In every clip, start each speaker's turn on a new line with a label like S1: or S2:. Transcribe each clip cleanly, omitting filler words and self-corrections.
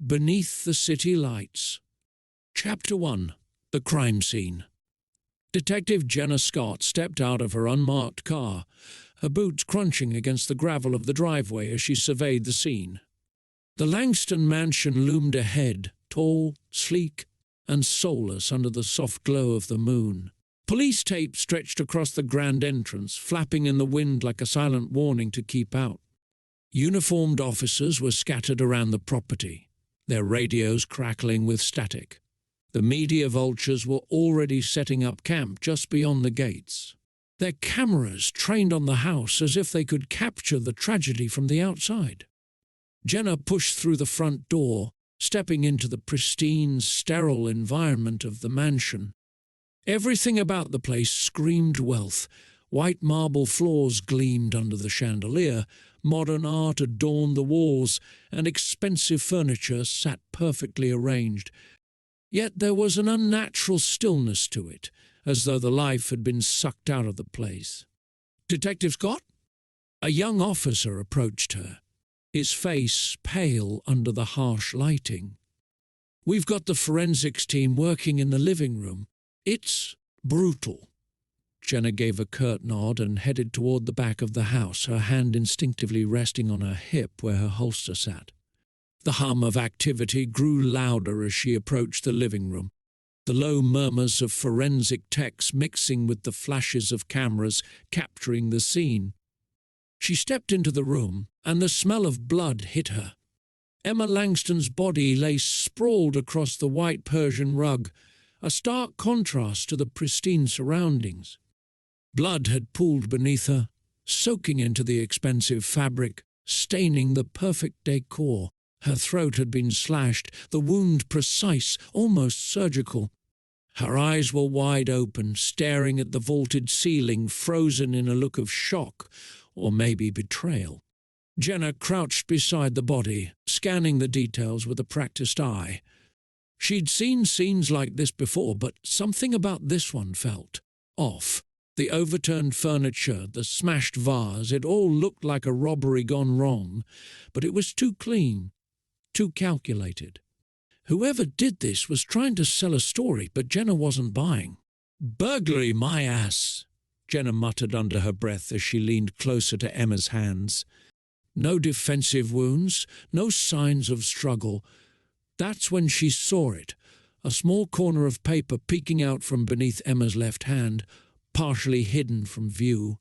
S1: Beneath the City Lights. Chapter 1. The Crime Scene. Detective Jenna Scott stepped out of her unmarked car, her boots crunching against the gravel of the driveway as she surveyed the scene. The Langston mansion loomed ahead, tall, sleek, and soulless under the soft glow of the moon. Police tape stretched across the grand entrance, flapping in the wind like a silent warning to keep out. Uniformed officers were scattered around the property, their radios crackling with static. The media vultures were already setting up camp just beyond the gates, their cameras trained on the house as if they could capture the tragedy from the outside. Jenna pushed through the front door, stepping into the pristine, sterile environment of the mansion. Everything about the place screamed wealth. White marble floors gleamed under the chandelier, modern art adorned the walls, and expensive furniture sat perfectly arranged. Yet there was an unnatural stillness to it, as though the life had been sucked out of the place. "Detective Scott?" A young officer approached her, his face pale under the harsh lighting. "We've got the forensics team working in the living room. It's brutal." Jenna gave a curt nod and headed toward the back of the house, her hand instinctively resting on her hip where her holster sat. The hum of activity grew louder as she approached the living room, the low murmurs of forensic techs mixing with the flashes of cameras capturing the scene. She stepped into the room, and the smell of blood hit her. Emma Langston's body lay sprawled across the white Persian rug, a stark contrast to the pristine surroundings. Blood had pooled beneath her, soaking into the expensive fabric, staining the perfect decor. Her throat had been slashed, the wound precise, almost surgical. Her eyes were wide open, staring at the vaulted ceiling, frozen in a look of shock, or maybe betrayal. Jenna crouched beside the body, scanning the details with a practiced eye. She'd seen scenes like this before, but something about this one felt off. The overturned furniture, the smashed vase, it all looked like a robbery gone wrong, but it was too clean, too calculated. Whoever did this was trying to sell a story, but Jenna wasn't buying. "Burglary, my ass," Jenna muttered under her breath as she leaned closer to Emma's hands. No defensive wounds, no signs of struggle. That's when she saw it, a small corner of paper peeking out from beneath Emma's left hand, partially hidden from view.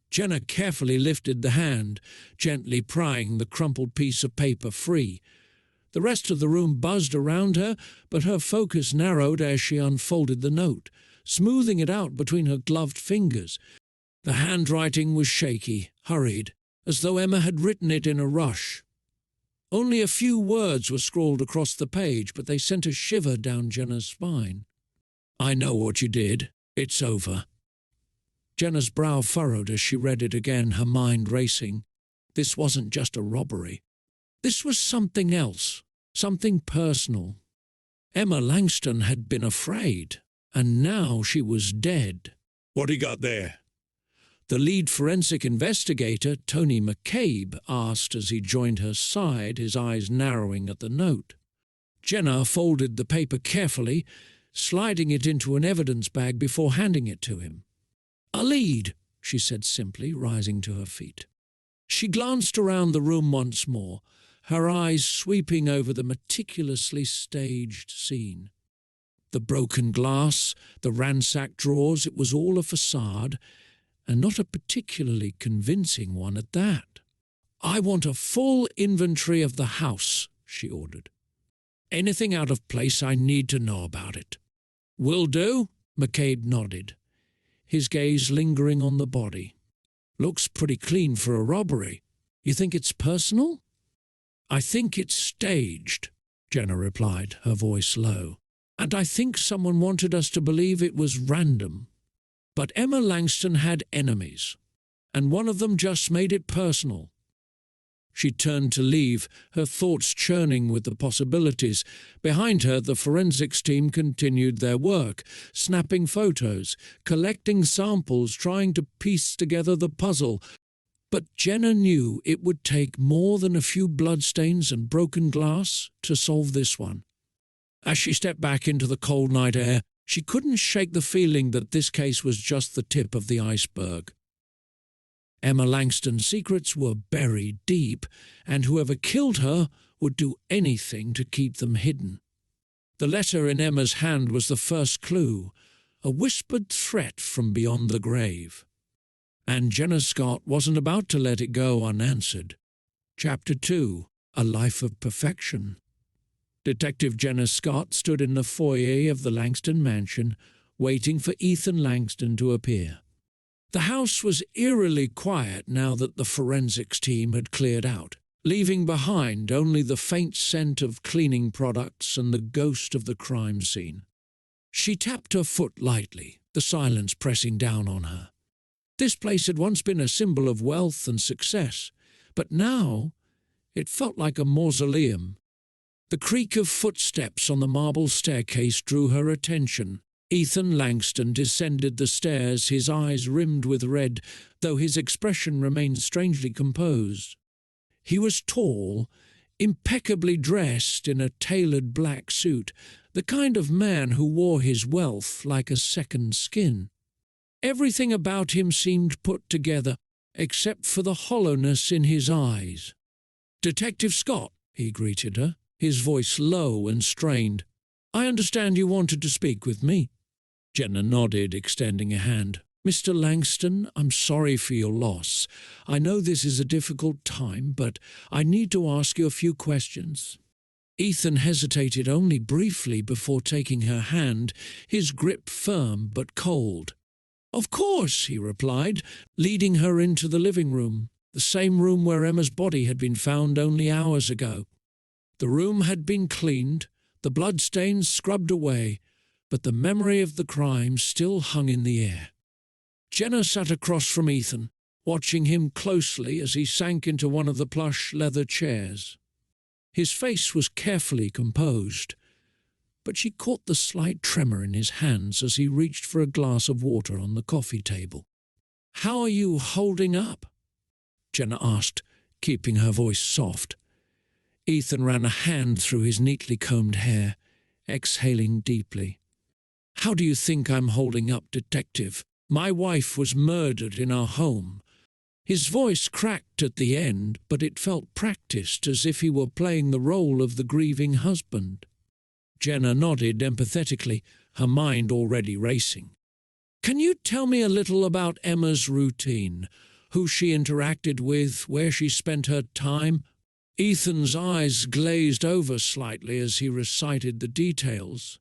S1: Jenna carefully lifted the hand, gently prying the crumpled piece of paper free. The rest of the room buzzed around her, but her focus narrowed as she unfolded the note, smoothing it out between her gloved fingers. The handwriting was shaky, hurried, as though Emma had written it in a rush. Only a few words were scrawled across the page, but they sent a shiver down Jenna's spine. "I know what you did. It's over." Jenna's brow furrowed as she read it again, her mind racing. This wasn't just a robbery. This was something else, something personal. Emma Langston had been afraid, and now she was dead. "What you got there?" The lead forensic investigator, Tony McCabe, asked as he joined her side, his eyes narrowing at the note. Jenna folded the paper carefully, sliding it into an evidence bag before handing it to him. "A lead," she said simply, rising to her feet. She glanced around the room once more, her eyes sweeping over the meticulously staged scene. The broken glass, the ransacked drawers, it was all a facade, and not a particularly convincing one at that. "I want a full inventory of the house," she ordered. "Anything out of place, I need to know about it." "Will do," McCabe nodded, his gaze lingering on the body. "Looks pretty clean for a robbery. You think it's personal?" "I think it's staged," Jenna replied, her voice low. "And I think someone wanted us to believe it was random. But Emma Langston had enemies, and one of them just made it personal." She turned to leave, her thoughts churning with the possibilities. Behind her, the forensics team continued their work, snapping photos, collecting samples, trying to piece together the puzzle. But Jenna knew it would take more than a few bloodstains and broken glass to solve this one. As she stepped back into the cold night air, she couldn't shake the feeling that this case was just the tip of the iceberg. Emma Langston's secrets were buried deep, and whoever killed her would do anything to keep them hidden. The letter in Emma's hand was the first clue, a whispered threat from beyond the grave. And Jenna Scott wasn't about to let it go unanswered. Chapter 2: A Life of Perfection. Detective Jenna Scott stood in the foyer of the Langston mansion, waiting for Ethan Langston to appear. The house was eerily quiet now that the forensics team had cleared out, leaving behind only the faint scent of cleaning products and the ghost of the crime scene. She tapped her foot lightly, the silence pressing down on her. This place had once been a symbol of wealth and success, but now it felt like a mausoleum. The creak of footsteps on the marble staircase drew her attention. Ethan Langston descended the stairs, his eyes rimmed with red, though his expression remained strangely composed. He was tall, impeccably dressed in a tailored black suit, the kind of man who wore his wealth like a second skin. Everything about him seemed put together, except for the hollowness in his eyes. "Detective Scott," he greeted her, his voice low and strained. "I understand you wanted to speak with me." Jenna nodded, extending a hand. "Mr. Langston, I'm sorry for your loss. I know this is a difficult time, but I need to ask you a few questions." Ethan hesitated only briefly before taking her hand, his grip firm but cold. "Of course," he replied, leading her into the living room, the same room where Emma's body had been found only hours ago. The room had been cleaned, the bloodstains scrubbed away, but the memory of the crime still hung in the air. Jenna sat across from Ethan, watching him closely as he sank into one of the plush leather chairs. His face was carefully composed, but she caught the slight tremor in his hands as he reached for a glass of water on the coffee table. "How are you holding up?" Jenna asked, keeping her voice soft. Ethan ran a hand through his neatly combed hair, exhaling deeply. "How do you think I'm holding up, Detective? My wife was murdered in our home." His voice cracked at the end, but it felt practiced, as if he were playing the role of the grieving husband. Jenna nodded empathetically, her mind already racing. "Can you tell me a little about Emma's routine? Who she interacted with, where she spent her time?" Ethan's eyes glazed over slightly as he recited the details.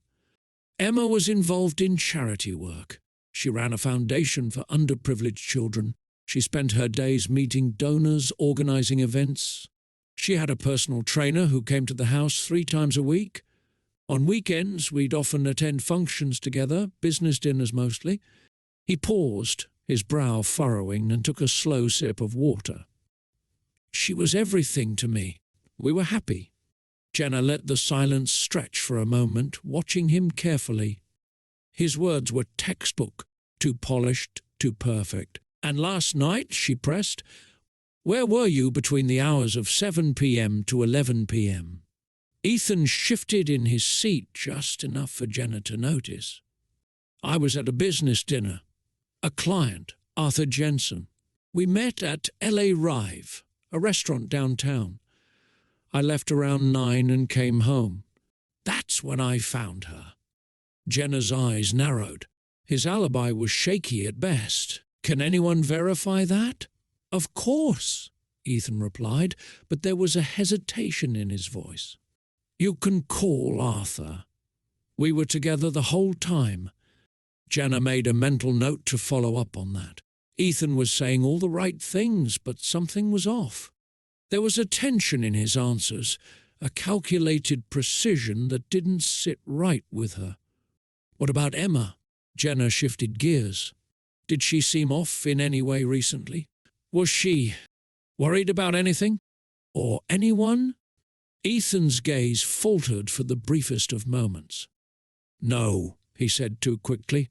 S1: Emma was involved in charity work. She ran a foundation for underprivileged children. She spent her days meeting donors, organizing events. She had a personal trainer who came to the house 3 times a week. On weekends, we'd often attend functions together, business dinners mostly. He paused, his brow furrowing, and took a slow sip of water. "She was everything to me. We were happy." Jenna let the silence stretch for a moment, watching him carefully. His words were textbook, too polished, too perfect. "And last night," she pressed, "where were you between the hours of 7 p.m. to 11 p.m.? Ethan shifted in his seat just enough for Jenna to notice. "I was at a business dinner. A client, Arthur Jensen. We met at L.A. Rive, a restaurant downtown. I left around 9 and came home. That's when I found her." Jenna's eyes narrowed. His alibi was shaky at best. "Can anyone verify that?" "Of course," Ethan replied, but there was a hesitation in his voice. "You can call Arthur. We were together the whole time." Jenna made a mental note to follow up on that. Ethan was saying all the right things, but something was off. There was a tension in his answers, a calculated precision that didn't sit right with her. "What about Emma?" Jenna shifted gears. "Did she seem off in any way recently? Was she worried about anything? Or anyone?" Ethan's gaze faltered for the briefest of moments. "No," he said too quickly.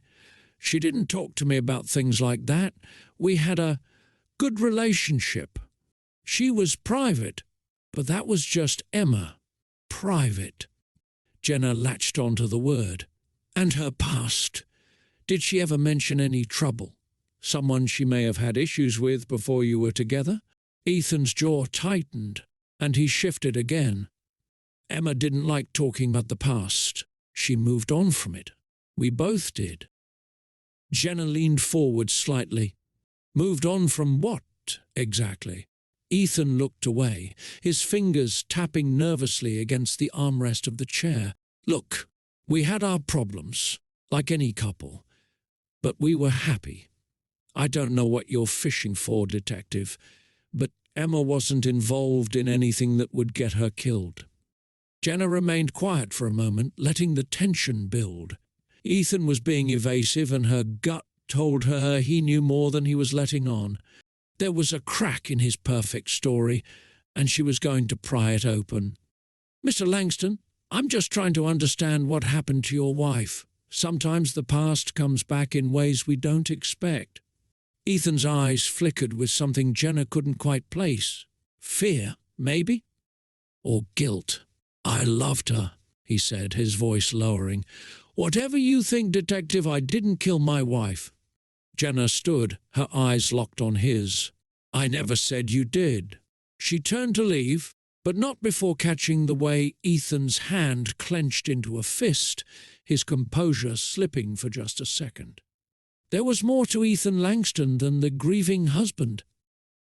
S1: "She didn't talk to me about things like that. We had a good relationship. She was private, but that was just Emma. Private. Jenna latched onto the word. And her past. Did she ever mention any trouble? Someone she may have had issues with before you were together? Ethan's jaw tightened, and he shifted again. Emma didn't like talking about the past. She moved on from it. We both did. Jenna leaned forward slightly. Moved on from what, exactly? Ethan looked away, his fingers tapping nervously against the armrest of the chair. Look, we had our problems, like any couple, but we were happy. I don't know what you're fishing for, detective, but Emma wasn't involved in anything that would get her killed. Jenna remained quiet for a moment, letting the tension build. Ethan was being evasive, and her gut told her he knew more than he was letting on. There was a crack in his perfect story, and she was going to pry it open. Mr. Langston, I'm just trying to understand what happened to your wife. Sometimes the past comes back in ways we don't expect. Ethan's eyes flickered with something Jenna couldn't quite place. Fear, maybe? Or guilt. I loved her, he said, his voice lowering. Whatever you think, detective, I didn't kill my wife. Jenna stood, her eyes locked on his. I never said you did. She turned to leave, but not before catching the way Ethan's hand clenched into a fist, his composure slipping for just a second. There was more to Ethan Langston than the grieving husband.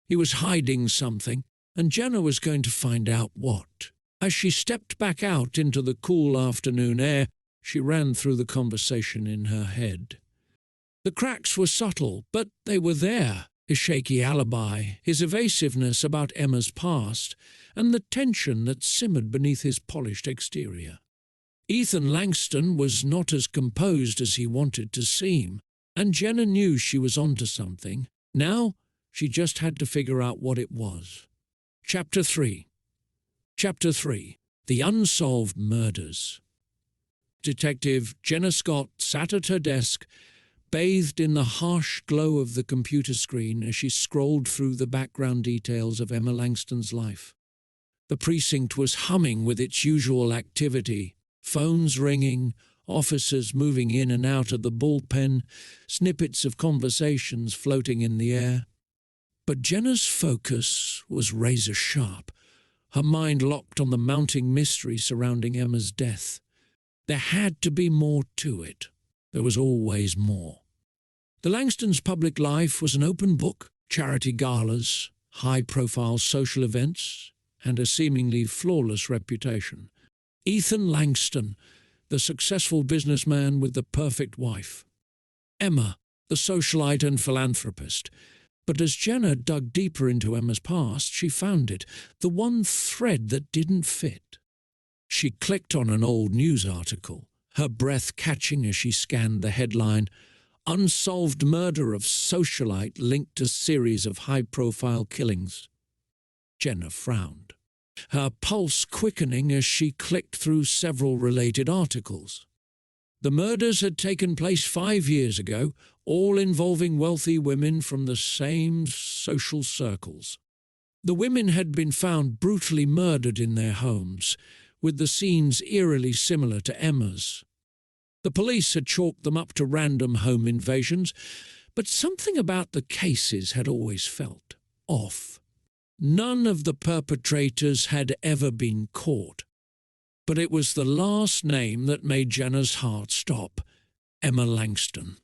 S1: He was hiding something, and Jenna was going to find out what. As she stepped back out into the cool afternoon air, she ran through the conversation in her head. The cracks were subtle, but they were there. His shaky alibi, his evasiveness about Emma's past, and the tension that simmered beneath his polished exterior. Ethan Langston was not as composed as he wanted to seem, and Jenna knew she was onto something. Now she just had to figure out what it was. Chapter 3. Chapter 3. The Unsolved Murders. Detective Jenna Scott sat at her desk, bathed in the harsh glow of the computer screen as she scrolled through the background details of Emma Langston's life. The precinct was humming with its usual activity, phones ringing, officers moving in and out of the bullpen, snippets of conversations floating in the air. But Jenna's focus was razor-sharp, her mind locked on the mounting mystery surrounding Emma's death. There had to be more to it. There was always more. The Langstons' public life was an open book, charity galas, high-profile social events, and a seemingly flawless reputation. Ethan Langston, the successful businessman with the perfect wife. Emma, the socialite and philanthropist. But as Jenna dug deeper into Emma's past, she found it, the one thread that didn't fit. She clicked on an old news article, her breath catching as she scanned the headline, Unsolved Murder of Socialite Linked to Series of High-Profile Killings. Jenna frowned, her pulse quickening as she clicked through several related articles. The murders had taken place 5 years ago, all involving wealthy women from the same social circles. The women had been found brutally murdered in their homes, with the scenes eerily similar to Emma's. The police had chalked them up to random home invasions, but something about the cases had always felt off. None of the perpetrators had ever been caught, but it was the last name that made Jenna's heart stop, Emma Langston.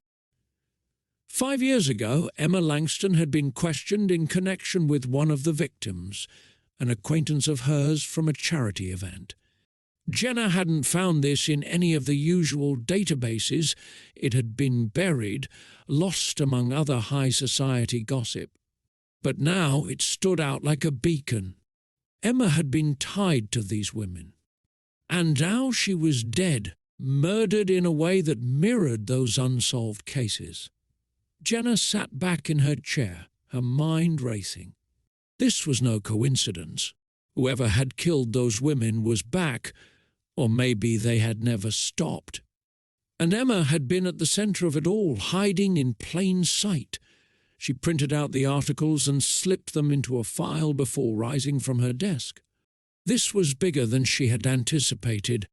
S1: 5 years ago, Emma Langston had been questioned in connection with one of the victims, an acquaintance of hers from a charity event. Jenna hadn't found this in any of the usual databases. It had been buried, lost among other high society gossip. But now it stood out like a beacon. Emma had been tied to these women. And now she was dead, murdered in a way that mirrored those unsolved cases. Jenna sat back in her chair, her mind racing. This was no coincidence. Whoever had killed those women was back, or maybe they had never stopped. And Emma had been at the center of it all, hiding in plain sight. She printed out the articles and slipped them into a file before rising from her desk. This was bigger than she had anticipated.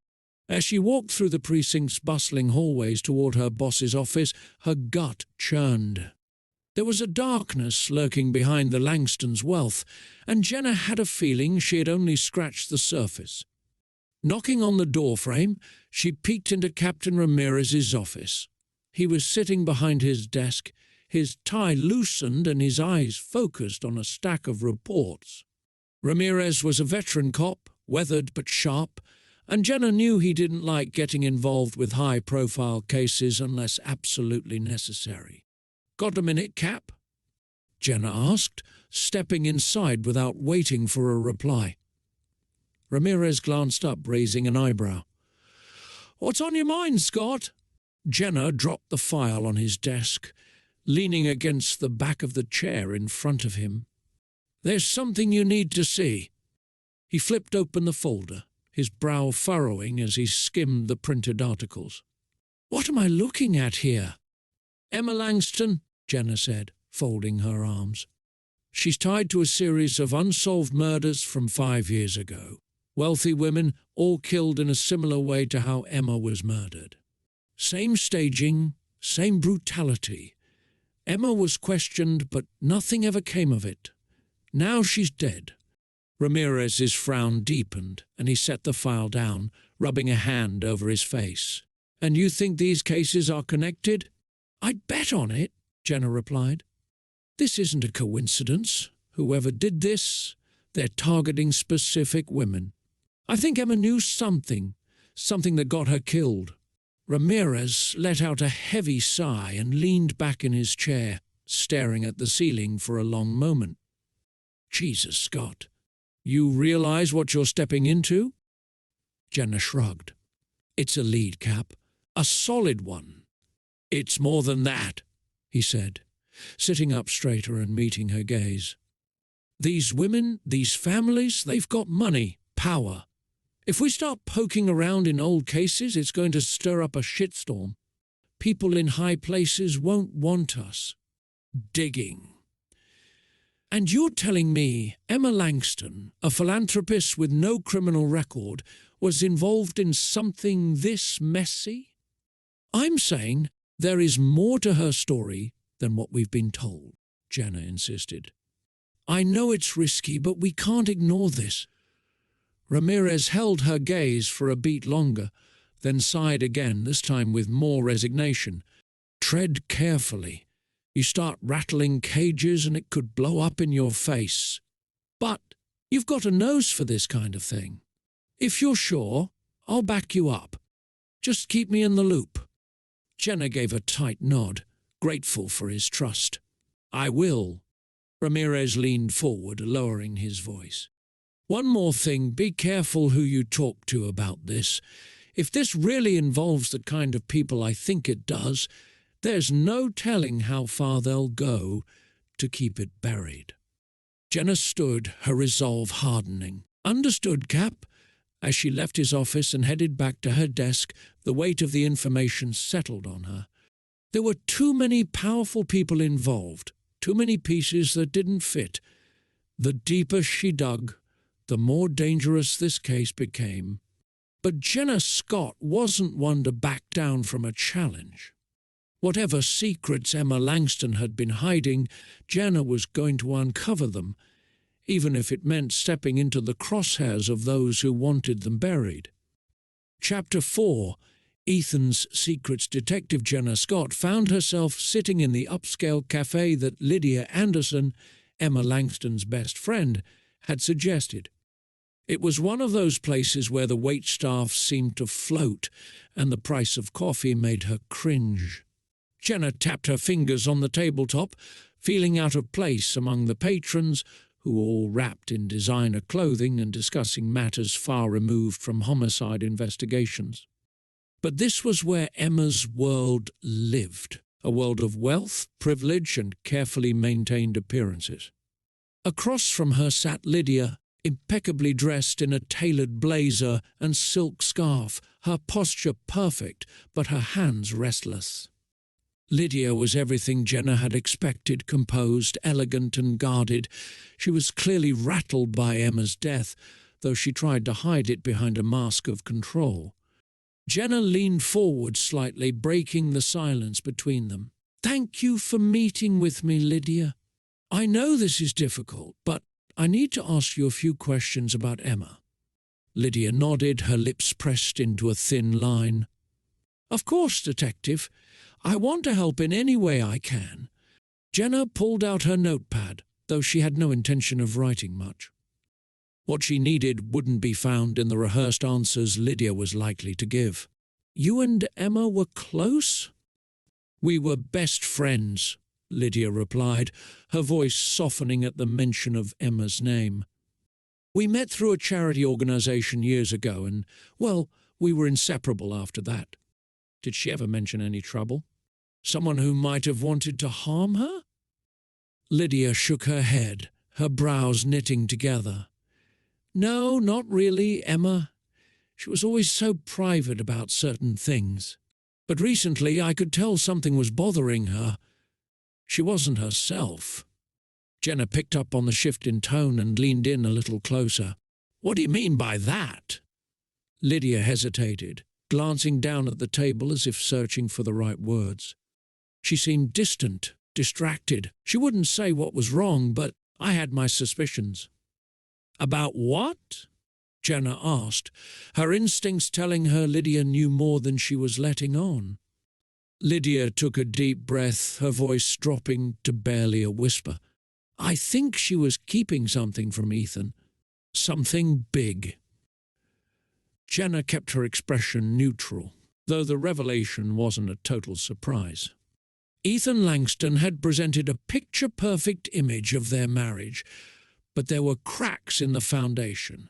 S1: As she walked through the precinct's bustling hallways toward her boss's office, her gut churned. There was a darkness lurking behind the Langstons' wealth, and Jenna had a feeling she had only scratched the surface. Knocking on the doorframe, she peeked into Captain Ramirez's office. He was sitting behind his desk, his tie loosened and his eyes focused on a stack of reports. Ramirez was a veteran cop, weathered but sharp, and Jenna knew he didn't like getting involved with high-profile cases unless absolutely necessary. "Got a minute, Cap?" Jenna asked, stepping inside without waiting for a reply. Ramirez glanced up, raising an eyebrow. "What's on your mind, Scott?" Jenna dropped the file on his desk, leaning against the back of the chair in front of him. "There's something you need to see." He flipped open the folder, his brow furrowing as he skimmed the printed articles. "What am I looking at here?" "Emma Langston," Jenna said, folding her arms. "She's tied to a series of unsolved murders from 5 years ago. Wealthy women, all killed in a similar way to how Emma was murdered. Same staging, same brutality. Emma was questioned, but nothing ever came of it. Now she's dead." Ramirez's frown deepened, and he set the file down, rubbing a hand over his face. "And you think these cases are connected?" "I'd bet on it," Jenna replied. "This isn't a coincidence. Whoever did this, they're targeting specific women. I think Emma knew something that got her killed." Ramirez let out a heavy sigh and leaned back in his chair, staring at the ceiling for a long moment. "Jesus, Scott, you realize what you're stepping into?" Jenna shrugged. "It's a lead, Cap. A solid one." "It's more than that," he said, sitting up straighter and meeting her gaze. "These women, these families, they've got money, power. If we start poking around in old cases, it's going to stir up a shitstorm. People in high places won't want us digging. And you're telling me Emma Langston, a philanthropist with no criminal record, was involved in something this messy?" "I'm saying there is more to her story than what we've been told," Jenna insisted. "I know it's risky, but we can't ignore this." Ramirez held her gaze for a beat longer, then sighed again, this time with more resignation. "Tread carefully. You start rattling cages and it could blow up in your face. But you've got a nose for this kind of thing. If you're sure, I'll back you up. Just keep me in the loop." Jenna gave a tight nod, grateful for his trust. "I will." Ramirez leaned forward, lowering his voice. "One more thing, be careful who you talk to about this. If this really involves the kind of people I think it does, there's no telling how far they'll go to keep it buried." Jenna stood, her resolve hardening. "Understood, Cap." As she left his office and headed back to her desk, the weight of the information settled on her. There were too many powerful people involved, too many pieces that didn't fit. The deeper she dug, the more dangerous this case became. But Jenna Scott wasn't one to back down from a challenge. Whatever secrets Emma Langston had been hiding, Jenna was going to uncover them, even if it meant stepping into the crosshairs of those who wanted them buried. Chapter 4, Ethan's Secrets. Detective Jenna Scott found herself sitting in the upscale cafe that Lydia Anderson, Emma Langston's best friend, had suggested. It was one of those places where the waitstaff seemed to float and the price of coffee made her cringe. Jenna tapped her fingers on the tabletop, feeling out of place among the patrons, who were all wrapped in designer clothing and discussing matters far removed from homicide investigations. But this was where Emma's world lived, a world of wealth, privilege, and carefully maintained appearances. Across from her sat Lydia, impeccably dressed in a tailored blazer and silk scarf, her posture perfect, but her hands restless. Lydia was everything Jenna had expected, composed, elegant and guarded. She was clearly rattled by Emma's death, though she tried to hide it behind a mask of control. Jenna leaned forward slightly, breaking the silence between them. "Thank you for meeting with me, Lydia. I know this is difficult, but I need to ask you a few questions about Emma." Lydia nodded, her lips pressed into a thin line. "Of course, Detective. I want to help in any way I can." Jenna pulled out her notepad, though she had no intention of writing much. What she needed wouldn't be found in the rehearsed answers Lydia was likely to give. "You and Emma were close?" "We were best friends," Lydia replied, her voice softening at the mention of Emma's name. "We met through a charity organization years ago and, well, we were inseparable after that." "Did she ever mention any trouble? Someone who might have wanted to harm her?" Lydia shook her head, her brows knitting together. "No, not really, Emma. She was always so private about certain things. But recently I could tell something was bothering her. She wasn't herself." Jenna picked up on the shift in tone and leaned in a little closer. "What do you mean by that?" Lydia hesitated, glancing down at the table as if searching for the right words. She seemed distant, distracted. She wouldn't say what was wrong, but I had my suspicions. "About what?" Jenna asked, her instincts telling her Lydia knew more than she was letting on. Lydia took a deep breath, her voice dropping to barely a whisper. "I think she was keeping something from Ethan. Something big." Jenna kept her expression neutral, though the revelation wasn't a total surprise. Ethan Langston had presented a picture-perfect image of their marriage, but there were cracks in the foundation.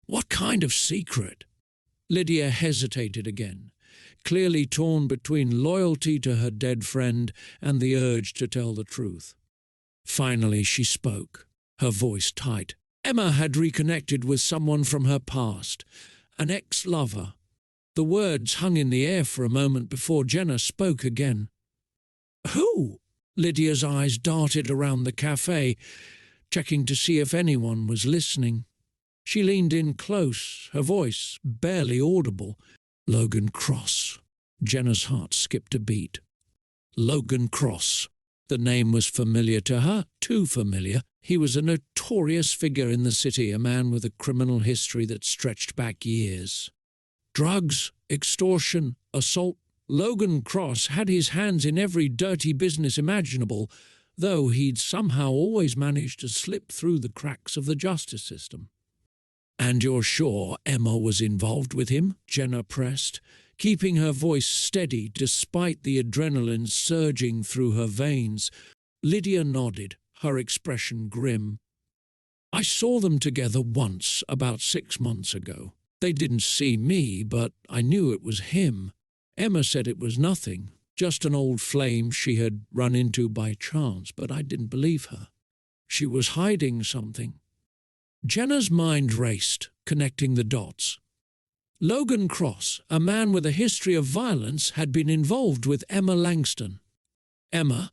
S1: What kind of secret? Lydia hesitated again, clearly torn between loyalty to her dead friend and the urge to tell the truth. Finally she spoke, her voice tight. Emma had reconnected with someone from her past, an ex-lover. The words hung in the air for a moment before Jenna spoke again. "Who?" Lydia's eyes darted around the cafe, checking to see if anyone was listening. She leaned in close, her voice barely audible. "Logan Cross." Jenna's heart skipped a beat. Logan Cross. The name was familiar to her, too familiar. He was a notorious figure in the city, a man with a criminal history that stretched back years. Drugs, extortion, assault. Logan Cross had his hands in every dirty business imaginable, though he'd somehow always managed to slip through the cracks of the justice system. "And you're sure Emma was involved with him?" Jenna pressed, keeping her voice steady despite the adrenaline surging through her veins. Lydia nodded, her expression grim. "I saw them together once, about 6 months ago. They didn't see me, but I knew it was him. Emma said it was nothing, just an old flame she had run into by chance, but I didn't believe her. She was hiding something." Jenna's mind raced, connecting the dots. Logan Cross, a man with a history of violence, had been involved with Emma Langston. Emma,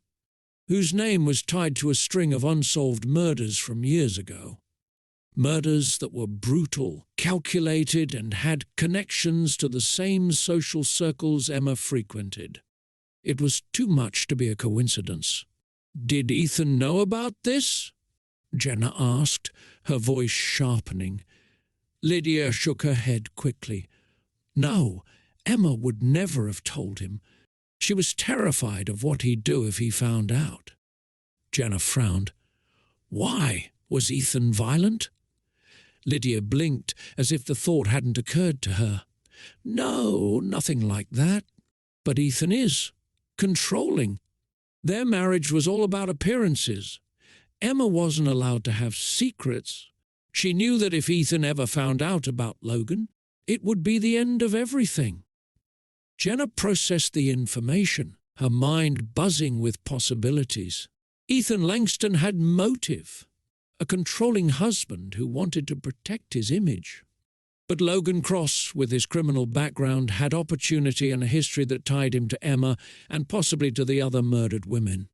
S1: whose name was tied to a string of unsolved murders from years ago. Murders that were brutal, calculated, and had connections to the same social circles Emma frequented. It was too much to be a coincidence. "Did Ethan know about this?" Jenna asked, her voice sharpening. Lydia shook her head quickly. "No, Emma would never have told him. She was terrified of what he'd do if he found out." Jenna frowned. "Why? Was Ethan violent?" Lydia blinked, as if the thought hadn't occurred to her. "No, nothing like that. But Ethan is. Controlling. Their marriage was all about appearances. Emma wasn't allowed to have secrets. She knew that if Ethan ever found out about Logan, it would be the end of everything." Jenna processed the information, her mind buzzing with possibilities. Ethan Langston had motive. A controlling husband who wanted to protect his image. But Logan Cross, with his criminal background, had opportunity and a history that tied him to Emma and possibly to the other murdered women.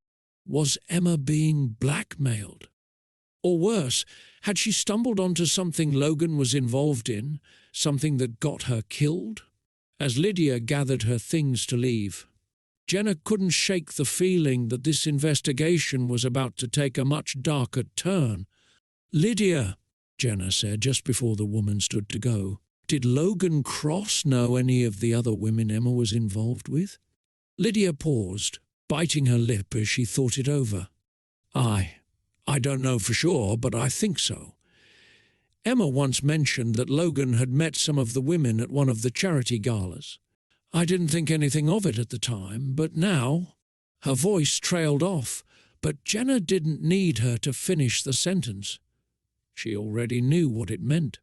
S1: Was Emma being blackmailed? Or worse, had she stumbled onto something Logan was involved in, something that got her killed? As Lydia gathered her things to leave, Jenna couldn't shake the feeling that this investigation was about to take a much darker turn. "Lydia," Jenna said just before the woman stood to go, "did Logan Cross know any of the other women Emma was involved with?" Lydia paused, biting her lip as she thought it over. I don't know for sure, but I think so. Emma once mentioned that Logan had met some of the women at one of the charity galas. I didn't think anything of it at the time, but now—" Her voice trailed off, but Jenna didn't need her to finish the sentence. She already knew what it meant.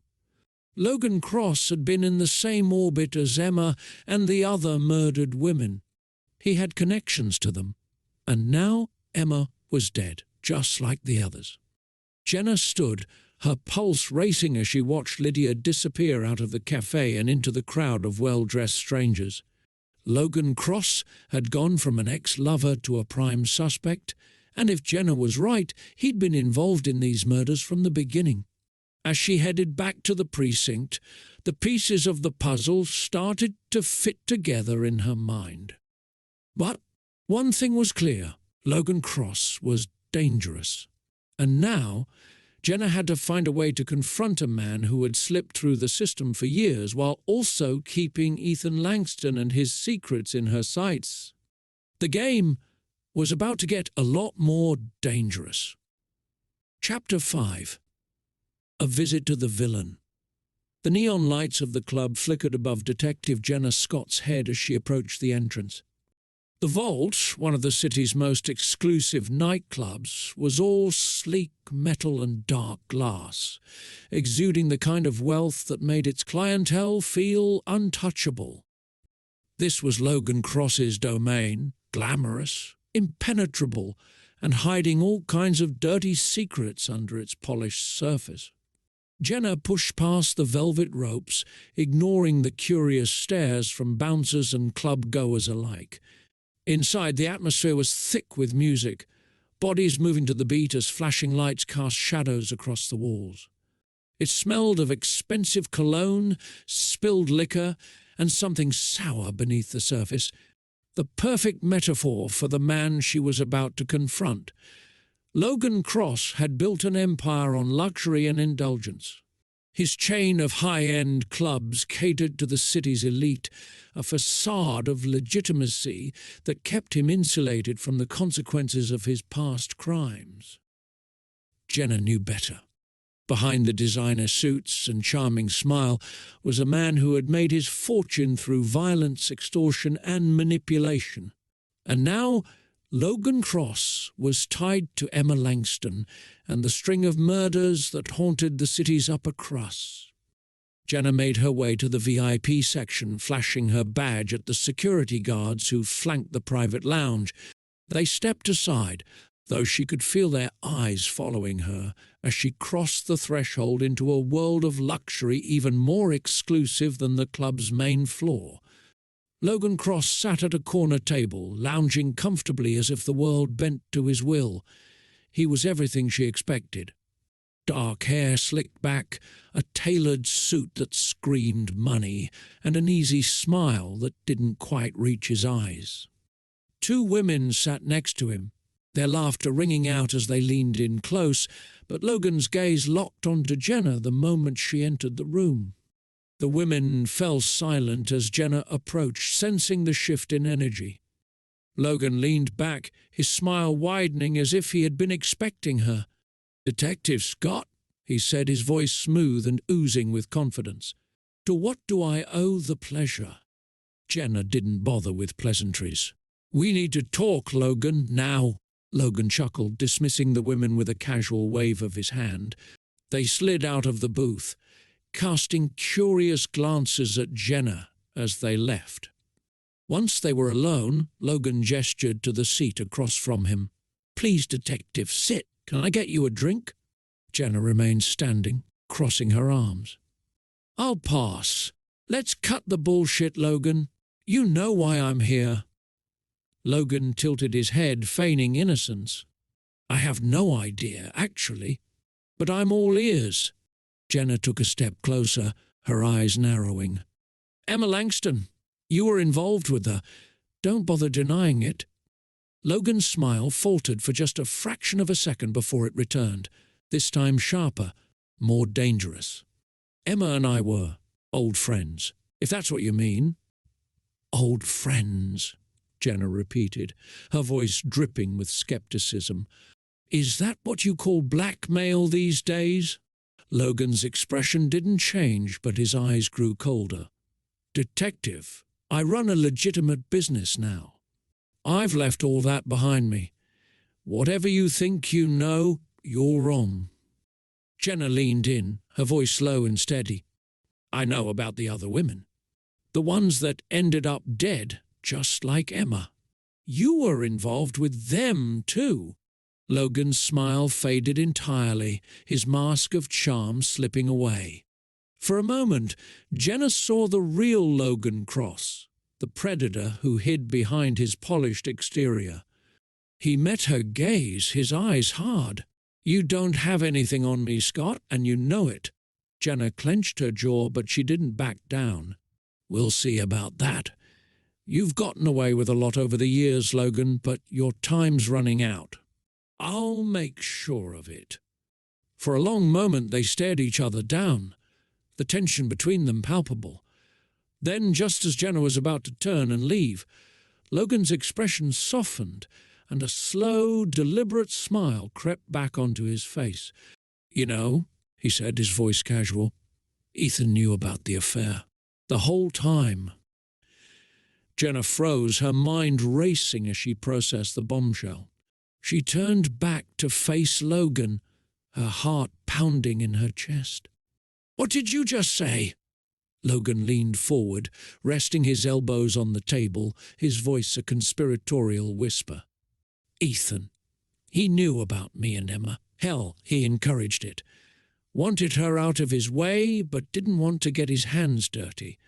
S1: Logan Cross had been in the same orbit as Emma and the other murdered women. He had connections to them, and now Emma was dead, just like the others. Jenna stood, her pulse racing as she watched Lydia disappear out of the cafe and into the crowd of well-dressed strangers. Logan Cross had gone from an ex-lover to a prime suspect, and if Jenna was right, he'd been involved in these murders from the beginning. As she headed back to the precinct, the pieces of the puzzle started to fit together in her mind. But one thing was clear: Logan Cross was dangerous. And now Jenna had to find a way to confront a man who had slipped through the system for years while also keeping Ethan Langston and his secrets in her sights. The game was about to get a lot more dangerous. Chapter 5. A Visit to the Villain. The neon lights of the club flickered above Detective Jenna Scott's head as she approached the entrance. The Vault, one of the city's most exclusive nightclubs, was all sleek metal and dark glass, exuding the kind of wealth that made its clientele feel untouchable. This was Logan Cross's domain, glamorous, impenetrable, and hiding all kinds of dirty secrets under its polished surface. Jenna pushed past the velvet ropes, ignoring the curious stares from bouncers and club-goers alike. Inside, the atmosphere was thick with music, bodies moving to the beat as flashing lights cast shadows across the walls. It smelled of expensive cologne, spilled liquor, and something sour beneath the surface, the perfect metaphor for the man she was about to confront. Logan Cross had built an empire on luxury and indulgence. His chain of high-end clubs catered to the city's elite, a facade of legitimacy that kept him insulated from the consequences of his past crimes. Jenna knew better. Behind the designer suits and charming smile was a man who had made his fortune through violence, extortion, and manipulation. And now Logan Cross was tied to Emma Langston and the string of murders that haunted the city's upper crust. Jenna made her way to the VIP section, flashing her badge at the security guards who flanked the private lounge. They stepped aside, though she could feel their eyes following her as she crossed the threshold into a world of luxury even more exclusive than the club's main floor. Logan Cross sat at a corner table, lounging comfortably as if the world bent to his will. He was everything she expected. Dark hair slicked back, a tailored suit that screamed money, and an easy smile that didn't quite reach his eyes. Two women sat next to him, their laughter ringing out as they leaned in close, but Logan's gaze locked onto Jenna the moment she entered the room. The women fell silent as Jenna approached, sensing the shift in energy. Logan leaned back, his smile widening as if he had been expecting her. "Detective Scott," he said, his voice smooth and oozing with confidence. "To what do I owe the pleasure?" Jenna didn't bother with pleasantries. "We need to talk, Logan, now." Logan chuckled, dismissing the women with a casual wave of his hand. They slid out of the booth, casting curious glances at Jenna as they left. Once they were alone, Logan gestured to the seat across from him. "Please, detective, sit. Can I get you a drink?" Jenna remained standing, crossing her arms. I'll pass. Let's cut the bullshit, Logan. You know why I'm here. Logan tilted his head, feigning innocence. I have no idea, actually, but I'm all ears. Jenna took a step closer, her eyes narrowing. Emma Langston, you were involved with her. Don't bother denying it. Logan's smile faltered for just a fraction of a second before it returned, this time sharper, more dangerous. Emma and I were old friends, if that's what you mean. Old friends, Jenna repeated, her voice dripping with skepticism. Is that what you call blackmail these days? Logan's expression didn't change, but his eyes grew colder. Detective, I run a legitimate business now. I've left all that behind me. Whatever you think you know, you're wrong. Jenna leaned in, her voice low and steady. I know about the other women. The ones that ended up dead, just like Emma. You were involved with them, too. Logan's smile faded entirely, his mask of charm slipping away. For a moment, Jenna saw the real Logan Cross, the predator who hid behind his polished exterior. He met her gaze, his eyes hard. You don't have anything on me, Scott, and you know it. Jenna clenched her jaw, but she didn't back down. We'll see about that. You've gotten away with a lot over the years, Logan, but your time's running out. I'll make sure of it. For a long moment they stared each other down, the tension between them palpable. Then, just as Jenna was about to turn and leave, Logan's expression softened, and a slow, deliberate smile crept back onto his face. You know, he said, his voice casual, Ethan knew about the affair. The whole time. Jenna froze, her mind racing as she processed the bombshell. She turned back to face Logan, her heart pounding in her chest. What did you just say? Logan leaned forward, resting his elbows on the table, his voice a conspiratorial whisper. Ethan. He knew about me and Emma. Hell, he encouraged it. Wanted her out of his way, but didn't want to get his hands dirty.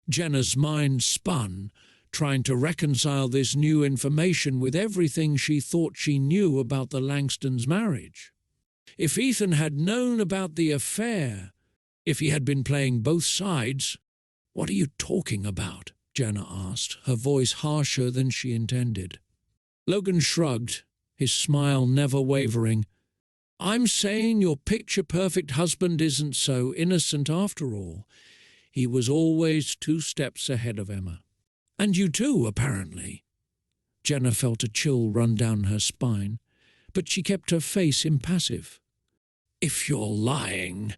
S1: Jenna's mind spun, trying to reconcile this new information with everything she thought she knew about the Langstons' marriage. If Ethan had known about the affair, if he had been playing both sides— What are you talking about? Jenna asked, her voice harsher than she intended. Logan shrugged, his smile never wavering. I'm saying your picture-perfect husband isn't so innocent after all. He was always 2 steps ahead of Emma. And you too, apparently. Jenna felt a chill run down her spine, but she kept her face impassive. If you're lying—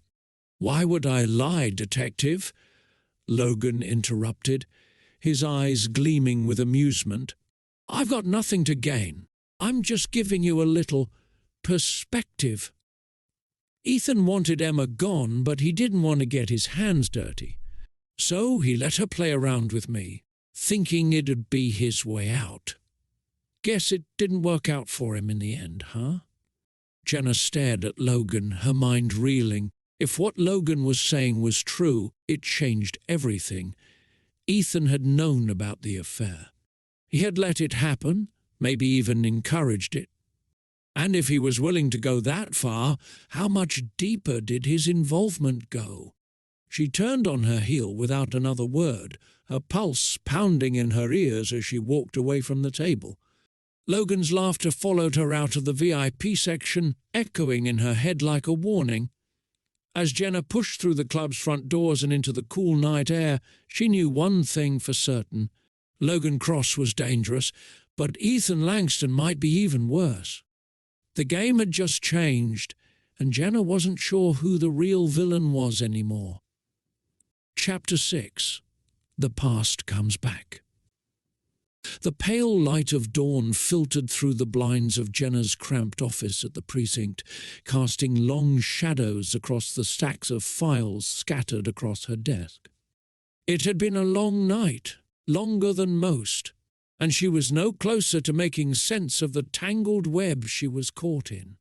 S1: Why would I lie, detective? Logan interrupted, his eyes gleaming with amusement. I've got nothing to gain. I'm just giving you a little perspective. Ethan wanted Emma gone, but he didn't want to get his hands dirty. So he let her play around with me, thinking it'd be his way out. Guess it didn't work out for him in the end, huh? Jenna stared at Logan, her mind reeling. If what Logan was saying was true, it changed everything. Ethan had known about the affair. He had let it happen, maybe even encouraged it. And if he was willing to go that far, how much deeper did his involvement go? She turned on her heel without another word, her pulse pounding in her ears as she walked away from the table. Logan's laughter followed her out of the VIP section, echoing in her head like a warning. As Jenna pushed through the club's front doors and into the cool night air, she knew one thing for certain. Logan Cross was dangerous, but Ethan Langston might be even worse. The game had just changed, and Jenna wasn't sure who the real villain was anymore. Chapter 6. The Past Comes Back. The pale light of dawn filtered through the blinds of Jenna's cramped office at the precinct, casting long shadows across the stacks of files scattered across her desk. It had been a long night, longer than most, and she was no closer to making sense of the tangled web she was caught in.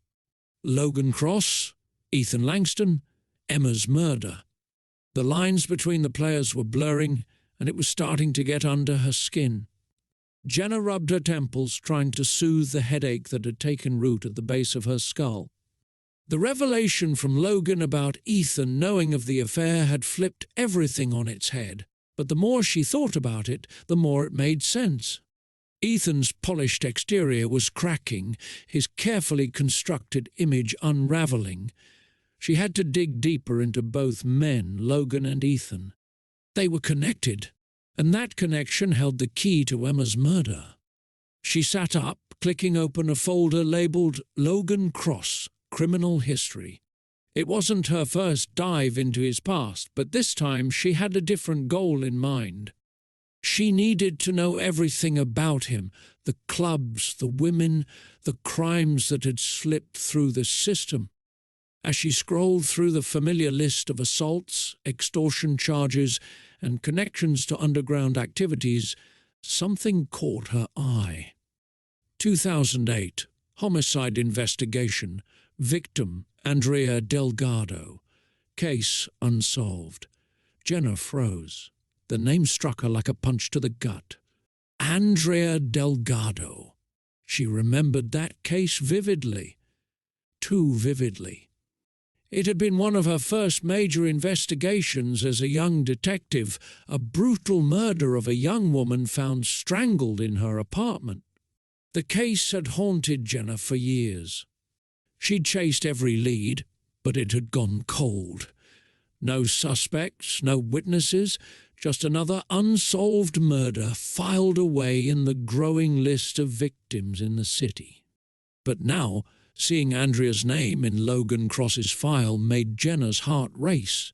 S1: Logan Cross, Ethan Langston, Emma's murder. The lines between the players were blurring, and it was starting to get under her skin. Jenna rubbed her temples, trying to soothe the headache that had taken root at the base of her skull. The revelation from Logan about Ethan knowing of the affair had flipped everything on its head, but the more she thought about it, the more it made sense. Ethan's polished exterior was cracking, his carefully constructed image unraveling. She had to dig deeper into both men, Logan and Ethan. They were connected, and that connection held the key to Emma's murder. She sat up, clicking open a folder labelled Logan Cross, Criminal History. It wasn't her first dive into his past, but this time she had a different goal in mind. She needed to know everything about him, the clubs, the women, the crimes that had slipped through the system. As she scrolled through the familiar list of assaults, extortion charges, and connections to underground activities, something caught her eye. 2008, homicide investigation, victim Andrea Delgado, case unsolved. Jenna froze. The name struck her like a punch to the gut. Andrea Delgado. She remembered that case vividly. Too vividly. It had been one of her first major investigations as a young detective, a brutal murder of a young woman found strangled in her apartment. The case had haunted Jenna for years. She'd chased every lead, but it had gone cold. No suspects, no witnesses, just another unsolved murder filed away in the growing list of victims in the city. But now, seeing Andrea's name in Logan Cross's file made Jenna's heart race.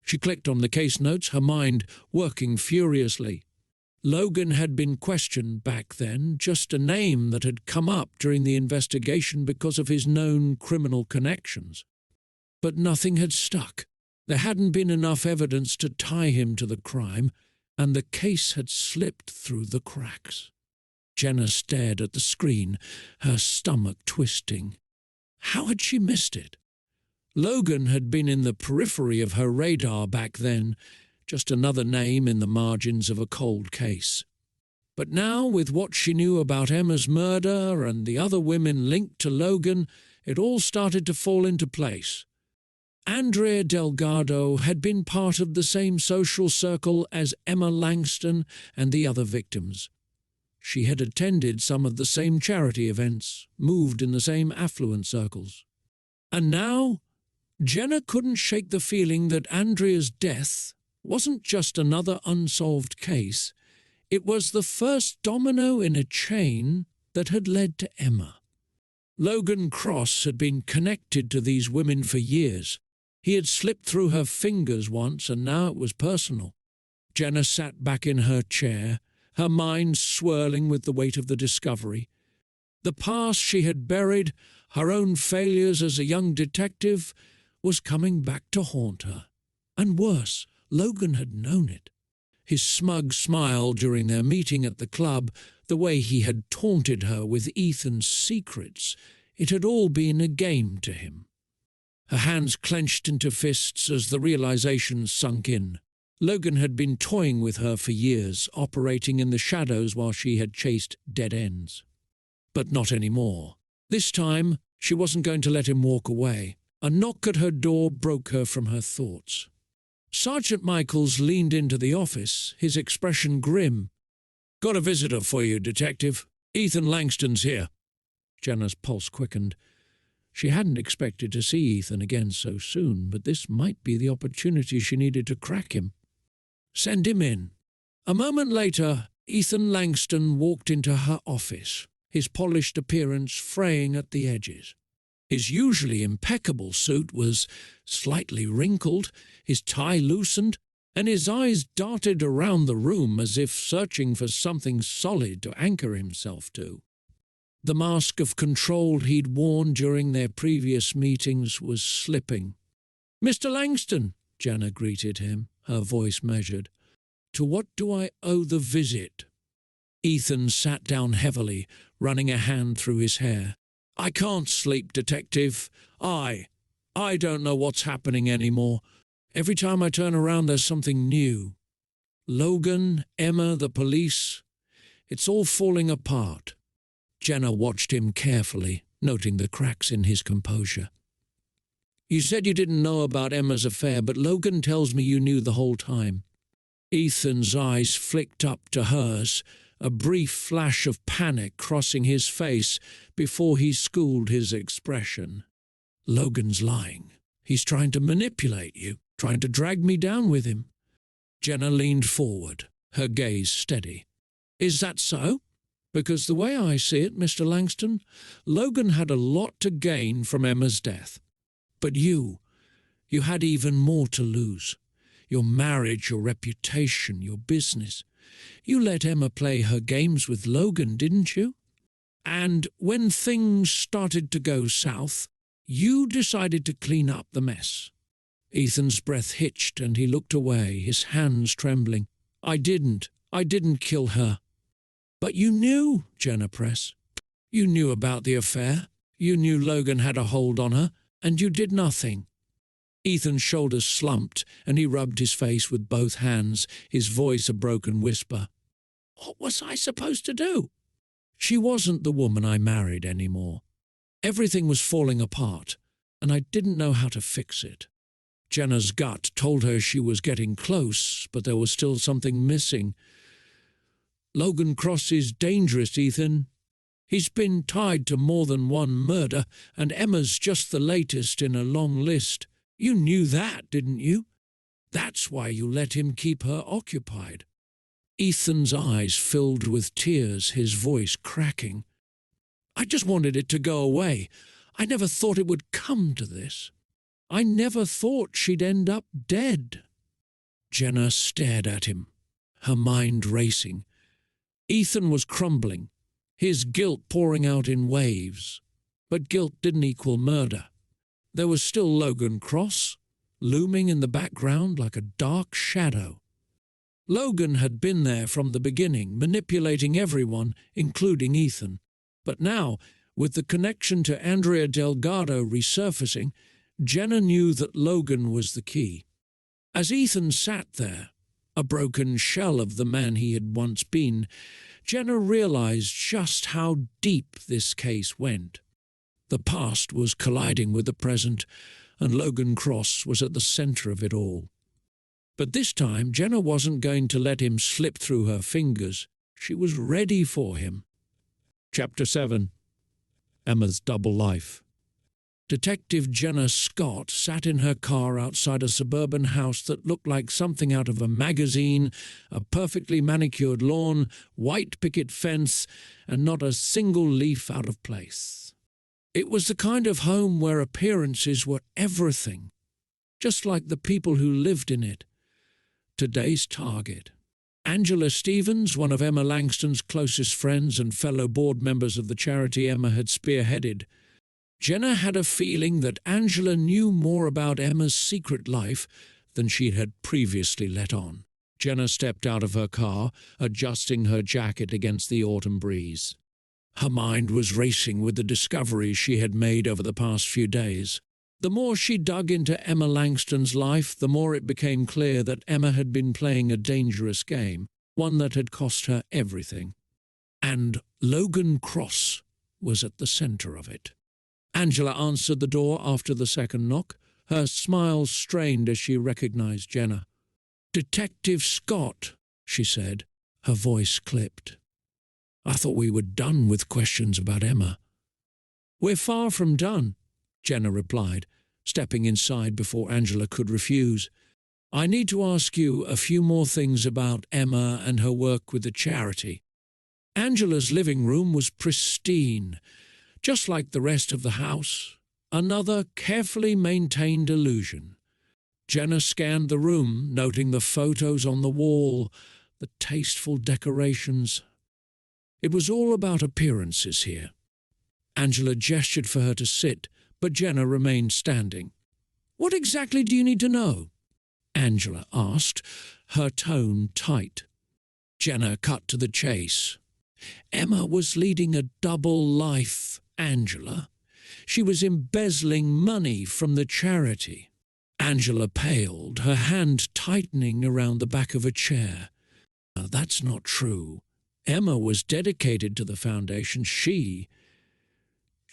S1: She clicked on the case notes, her mind working furiously. Logan had been questioned back then, just a name that had come up during the investigation because of his known criminal connections. But nothing had stuck. There hadn't been enough evidence to tie him to the crime, and the case had slipped through the cracks. Jenna stared at the screen, her stomach twisting. How had she missed it? Logan had been in the periphery of her radar back then, just another name in the margins of a cold case. But now, with what she knew about Emma's murder and the other women linked to Logan, it all started to fall into place. Andrea Delgado had been part of the same social circle as Emma Langston and the other victims. She had attended some of the same charity events, moved in the same affluent circles. And now, Jenna couldn't shake the feeling that Andrea's death wasn't just another unsolved case. It was the first domino in a chain that had led to Emma. Logan Cross had been connected to these women for years. He had slipped through her fingers once, and now it was personal. Jenna sat back in her chair, her mind swirling with the weight of the discovery. The past she had buried, her own failures as a young detective, was coming back to haunt her. And worse, Logan had known it. His smug smile during their meeting at the club, the way he had taunted her with Ethan's secrets, it had all been a game to him. Her hands clenched into fists as the realization sunk in. Logan had been toying with her for years, operating in the shadows while she had chased dead ends. But not anymore. This time, she wasn't going to let him walk away. A knock at her door broke her from her thoughts. Sergeant Michaels leaned into the office, his expression grim. "Got a visitor for you, Detective. Ethan Langston's here." Jenna's pulse quickened. She hadn't expected to see Ethan again so soon, but this might be the opportunity she needed to crack him. "Send him in." A moment later, Ethan Langston walked into her office, his polished appearance fraying at the edges. His usually impeccable suit was slightly wrinkled, his tie loosened, and his eyes darted around the room as if searching for something solid to anchor himself to. The mask of control he'd worn during their previous meetings was slipping. "Mr. Langston," Jenna greeted him, her voice measured. "To what do I owe the visit?" Ethan sat down heavily, running a hand through his hair. "I can't sleep, Detective. I don't know what's happening anymore. Every time I turn around, there's something new. Logan, Emma, the police. It's all falling apart. Jenna watched him carefully, noting the cracks in his composure. You said you didn't know about Emma's affair, but Logan tells me you knew the whole time. Ethan's eyes flicked up to hers, a brief flash of panic crossing his face before he schooled his expression. Logan's lying. He's trying to manipulate you, trying to drag me down with him. Jenna leaned forward, her gaze steady. Is that so? Because the way I see it, Mr. Langston, Logan had a lot to gain from Emma's death. But you had even more to lose. Your marriage, your reputation, your business. You let Emma play her games with Logan, didn't you? And when things started to go south, you decided to clean up the mess. Ethan's breath hitched and he looked away, his hands trembling. I didn't kill her. But you knew, Jenna pressed. You knew about the affair. You knew Logan had a hold on her, and you did nothing. Ethan's shoulders slumped, and he rubbed his face with both hands, his voice a broken whisper. What was I supposed to do? She wasn't the woman I married anymore. Everything was falling apart, and I didn't know how to fix it. Jenna's gut told her she was getting close, but there was still something missing. Logan Cross is dangerous, Ethan. He's been tied to more than one murder, and Emma's just the latest in a long list. You knew that, didn't you? That's why you let him keep her occupied. Ethan's eyes filled with tears, his voice cracking. I just wanted it to go away. I never thought it would come to this. I never thought she'd end up dead. Jenna stared at him, her mind racing. Ethan was crumbling, his guilt pouring out in waves. But guilt didn't equal murder. There was still Logan Cross, looming in the background like a dark shadow. Logan had been there from the beginning, manipulating everyone, including Ethan. But now, with the connection to Andrea Delgado resurfacing, Jenna knew that Logan was the key. As Ethan sat there, a broken shell of the man he had once been, Jenna realized just how deep this case went. The past was colliding with the present, and Logan Cross was at the center of it all. But this time, Jenna wasn't going to let him slip through her fingers. She was ready for him. Chapter 7. Emma's Double Life. Detective Jenna Scott sat in her car outside a suburban house that looked like something out of a magazine, a perfectly manicured lawn, white picket fence, and not a single leaf out of place. It was the kind of home where appearances were everything, just like the people who lived in it. Today's target. Angela Stevens, one of Emma Langston's closest friends and fellow board members of the charity Emma had spearheaded. Jenna had a feeling that Angela knew more about Emma's secret life than she had previously let on. Jenna stepped out of her car, adjusting her jacket against the autumn breeze. Her mind was racing with the discoveries she had made over the past few days. The more she dug into Emma Langston's life, the more it became clear that Emma had been playing a dangerous game, one that had cost her everything. And Logan Cross was at the center of it. Angela answered the door after the second knock, her smile strained as she recognized Jenna. "Detective Scott," she said, her voice clipped. "I thought we were done with questions about Emma." "We're far from done," Jenna replied, stepping inside before Angela could refuse. "I need to ask you a few more things about Emma and her work with the charity." Angela's living room was pristine, just like the rest of the house, another carefully maintained illusion. Jenna scanned the room, noting the photos on the wall, the tasteful decorations. It was all about appearances here. Angela gestured for her to sit, but Jenna remained standing. "What exactly do you need to know?" Angela asked, her tone tight. Jenna cut to the chase. Emma was leading a double life, Angela. She was embezzling money from the charity. Angela paled, her hand tightening around the back of a chair. That's not true. Emma was dedicated to the foundation. She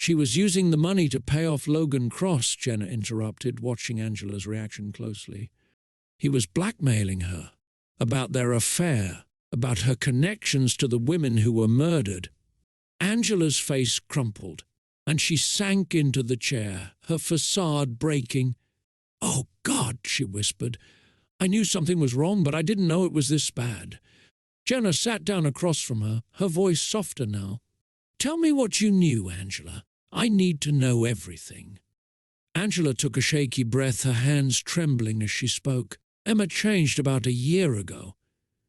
S1: was using the money to pay off Logan Cross, Jenna interrupted, watching Angela's reaction closely. He was blackmailing her about their affair, about her connections to the women who were murdered. Angela's face crumpled, and she sank into the chair, her facade breaking. "Oh, God," she whispered. "I knew something was wrong, but I didn't know it was this bad." Jenna sat down across from her, her voice softer now. "Tell me what you knew, Angela. I need to know everything." Angela took a shaky breath, her hands trembling as she spoke. Emma changed about a year ago.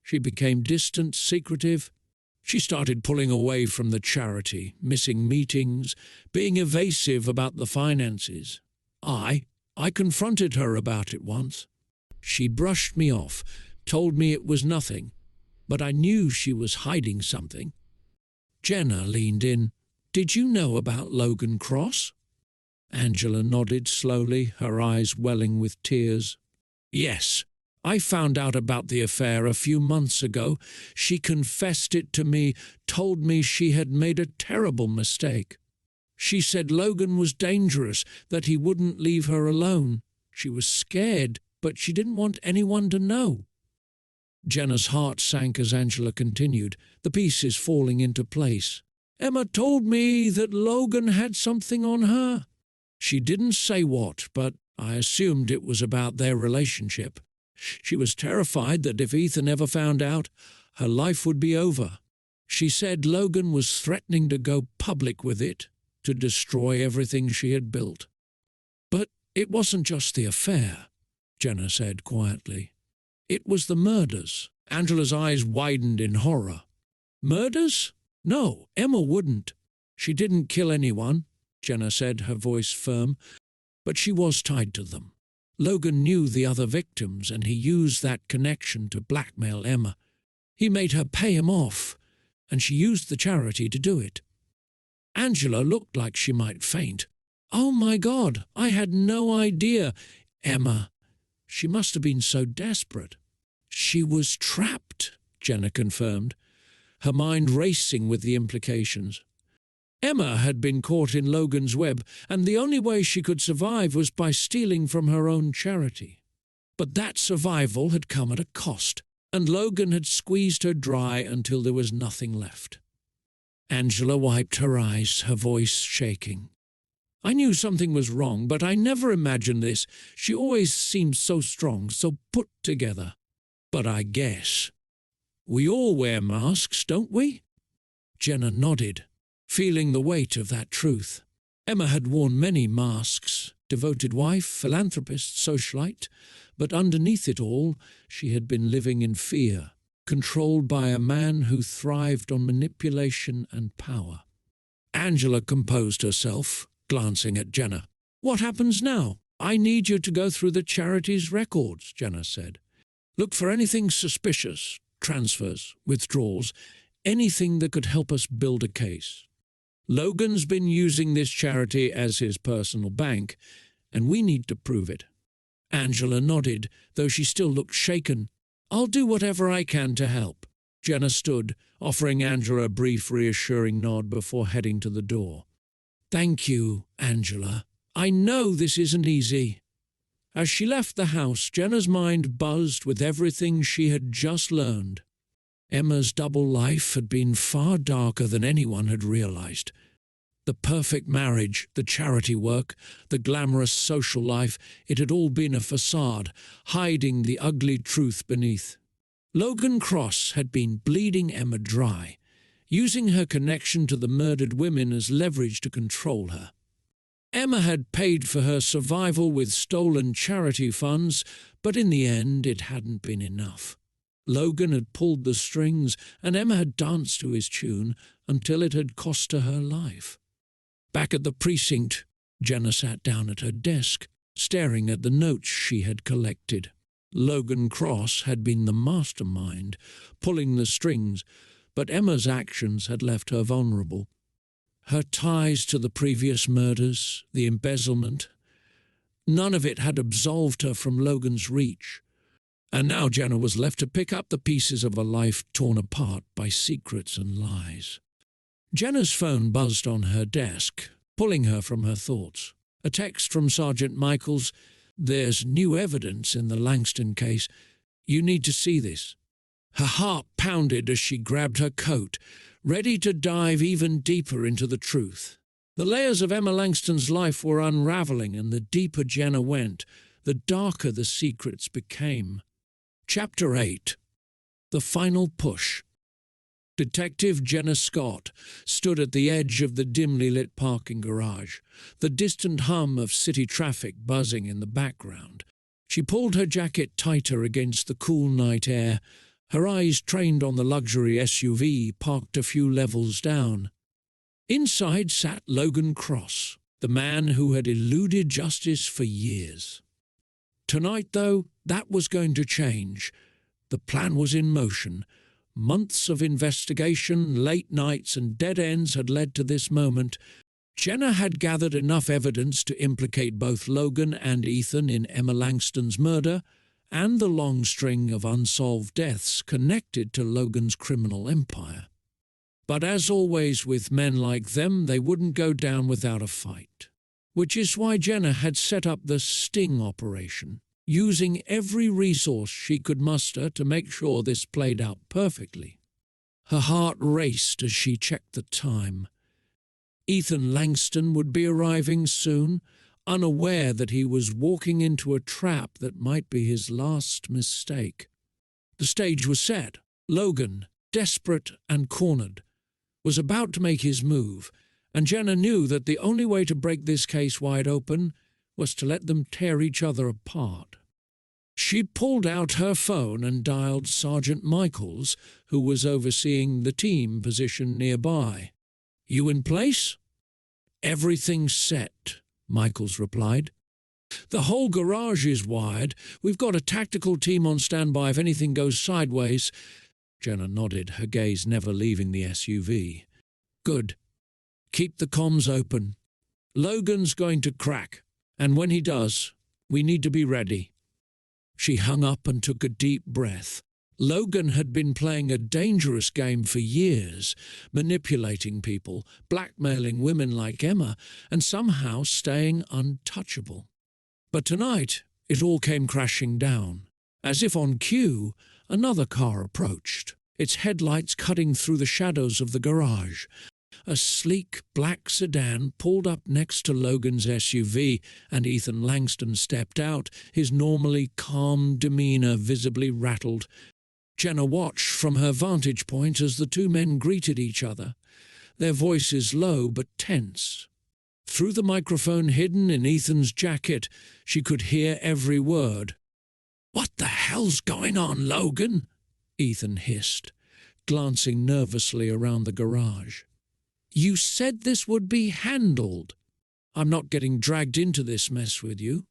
S1: She became distant, secretive. She started pulling away from the charity, missing meetings, being evasive about the finances. I confronted her about it once. She brushed me off, told me it was nothing, but I knew she was hiding something. Jenna leaned in. "Did you know about Logan Cross?" Angela nodded slowly, her eyes welling with tears. "Yes, I found out about the affair a few months ago. She confessed it to me, told me she had made a terrible mistake. She said Logan was dangerous, that he wouldn't leave her alone. She was scared, but she didn't want anyone to know." Jenna's heart sank as Angela continued, the pieces falling into place. "Emma told me that Logan had something on her. She didn't say what, but I assumed it was about their relationship. She was terrified that if Ethan ever found out, her life would be over. She said Logan was threatening to go public with it, to destroy everything she had built." "But it wasn't just the affair," Jenna said quietly. "It was the murders." Angela's eyes widened in horror. "Murders? No, Emma wouldn't. She didn't kill anyone," Jenna said, her voice firm, "but she was tied to them. Logan knew the other victims, and he used that connection to blackmail Emma. He made her pay him off, and she used the charity to do it." Angela looked like she might faint. "Oh, my God, I had no idea. Emma, she must have been so desperate." "She was trapped," Jenna confirmed, her mind racing with the implications. Emma had been caught in Logan's web, and the only way she could survive was by stealing from her own charity. But that survival had come at a cost, and Logan had squeezed her dry until there was nothing left. Angela wiped her eyes, her voice shaking. "I knew something was wrong, but I never imagined this. She always seemed so strong, so put together. But I guess we all wear masks, don't we?" Jenna nodded, feeling the weight of that truth. Emma had worn many masks, devoted wife, philanthropist, socialite, but underneath it all she had been living in fear, controlled by a man who thrived on manipulation and power. Angela composed herself, glancing at Jenna. "What happens now? I need you to go through the charity's records," Jenna said. "Look for anything suspicious, transfers, withdrawals, anything that could help us build a case. Logan's been using this charity as his personal bank, and we need to prove it." Angela nodded, though she still looked shaken. "I'll do whatever I can to help." Jenna stood, offering Angela a brief, reassuring nod before heading to the door. "Thank you, Angela. I know this isn't easy." As she left the house, Jenna's mind buzzed with everything she had just learned. Emma's double life had been far darker than anyone had realized. The perfect marriage, the charity work, the glamorous social life, it had all been a facade, hiding the ugly truth beneath. Logan Cross had been bleeding Emma dry, using her connection to the murdered women as leverage to control her. Emma had paid for her survival with stolen charity funds, but in the end it hadn't been enough. Logan had pulled the strings, and Emma had danced to his tune until it had cost her her life. Back at the precinct, Jenna sat down at her desk, staring at the notes she had collected. Logan Cross had been the mastermind, pulling the strings, but Emma's actions had left her vulnerable. Her ties to the previous murders, the embezzlement, None of it had absolved her from Logan's reach. And now Jenna was left to pick up the pieces of a life torn apart by secrets and lies. Jenna's phone buzzed on her desk, pulling her from her thoughts. A text from Sergeant Michaels. "There's new evidence in the Langston case. You need to see this." Her heart pounded as she grabbed her coat, ready to dive even deeper into the truth. The layers of Emma Langston's life were unraveling, and the deeper Jenna went, the darker the secrets became. Chapter 8. The Final Push. Detective Jenna Scott stood at the edge of the dimly lit parking garage, the distant hum of city traffic buzzing in the background. She pulled her jacket tighter against the cool night air, her eyes trained on the luxury SUV parked a few levels down. Inside sat Logan Cross, the man who had eluded justice for years. Tonight, though, that was going to change. The plan was in motion. Months of investigation, late nights, and dead ends had led to this moment. Jenna had gathered enough evidence to implicate both Logan and Ethan in Emma Langston's murder and the long string of unsolved deaths connected to Logan's criminal empire. But as always with men like them, they wouldn't go down without a fight. Which is why Jenna had set up the sting operation, using every resource she could muster to make sure this played out perfectly. Her heart raced as she checked the time. Ethan Langston would be arriving soon, unaware that he was walking into a trap that might be his last mistake. The stage was set. Logan, desperate and cornered, was about to make his move, and Jenna knew that the only way to break this case wide open was to let them tear each other apart. She pulled out her phone and dialed Sergeant Michaels, who was overseeing the team positioned nearby. "You in place?" "Everything's set," Michaels replied. "The whole garage is wired. We've got a tactical team on standby if anything goes sideways." Jenna nodded, her gaze never leaving the SUV. "Good. Keep the comms open. Logan's going to crack, and when he does, we need to be ready." She hung up and took a deep breath. Logan had been playing a dangerous game for years, manipulating people, blackmailing women like Emma, and somehow staying untouchable. But tonight, it all came crashing down. As if on cue, another car approached, its headlights cutting through the shadows of the garage. A sleek black sedan pulled up next to Logan's SUV, and Ethan Langston stepped out, his normally calm demeanor visibly rattled. Jenna watched from her vantage point as the two men greeted each other, their voices low but tense. Through the microphone hidden in Ethan's jacket, she could hear every word. "What the hell's going on, Logan?" Ethan hissed, glancing nervously around the garage. "You said this would be handled. I'm not getting dragged into this mess with you."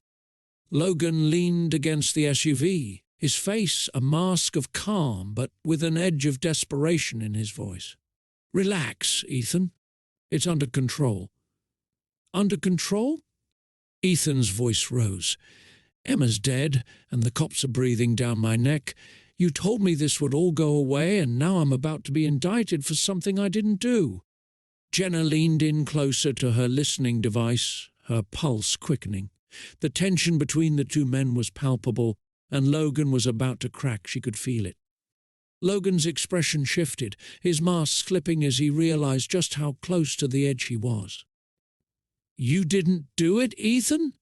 S1: Logan leaned against the SUV, his face a mask of calm but with an edge of desperation in his voice. "Relax, Ethan. It's under control." "Under control?" Ethan's voice rose. "Emma's dead, and the cops are breathing down my neck. You told me this would all go away, and now I'm about to be indicted for something I didn't do." Jenna leaned in closer to her listening device, her pulse quickening. The tension between the two men was palpable, and Logan was about to crack. She could feel it. Logan's expression shifted, his mask slipping as he realized just how close to the edge he was. "You didn't do it, Ethan?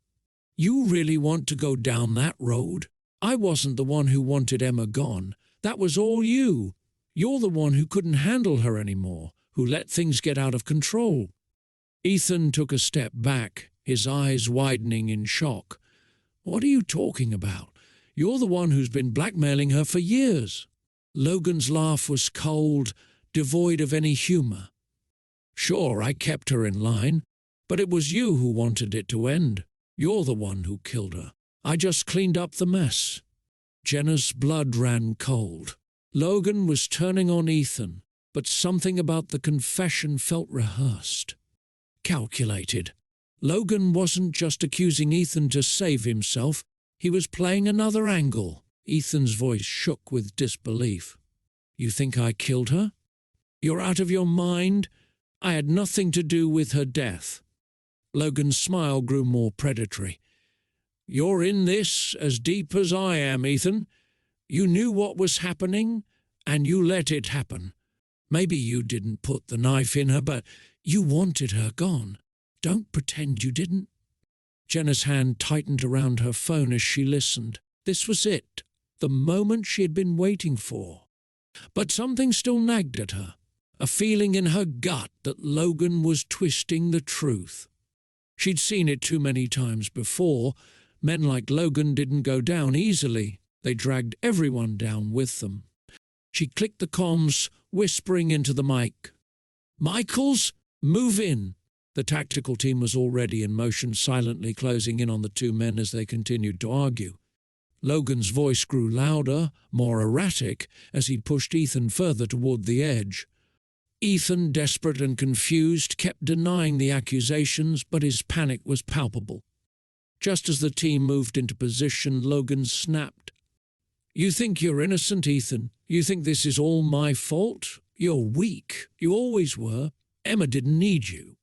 S1: You really want to go down that road? I wasn't the one who wanted Emma gone. That was all you. You're the one who couldn't handle her anymore, who let things get out of control." Ethan took a step back, his eyes widening in shock. "What are you talking about? You're the one who's been blackmailing her for years." Logan's laugh was cold, devoid of any humor. "Sure, I kept her in line, but it was you who wanted it to end. You're the one who killed her. I just cleaned up the mess." Jenna's blood ran cold. Logan was turning on Ethan, but something about the confession felt rehearsed, calculated. Logan wasn't just accusing Ethan to save himself, he was playing another angle. Ethan's voice shook with disbelief. "You think I killed her? You're out of your mind? I had nothing to do with her death." Logan's smile grew more predatory. "You're in this as deep as I am, Ethan. You knew what was happening, and you let it happen. Maybe you didn't put the knife in her, but you wanted her gone. Don't pretend you didn't." Jenna's hand tightened around her phone as she listened. This was it, the moment she had been waiting for. But something still nagged at her, a feeling in her gut that Logan was twisting the truth. She'd seen it too many times before. Men like Logan didn't go down easily. They dragged everyone down with them. She clicked the comms, whispering into the mic. "Michaels, move in." The tactical team was already in motion, silently closing in on the two men as they continued to argue. Logan's voice grew louder, more erratic, as he pushed Ethan further toward the edge. Ethan, desperate and confused, kept denying the accusations, but his panic was palpable. Just as the team moved into position, Logan snapped. "You think you're innocent, Ethan? You think this is all my fault? You're weak. You always were. Emma didn't need you.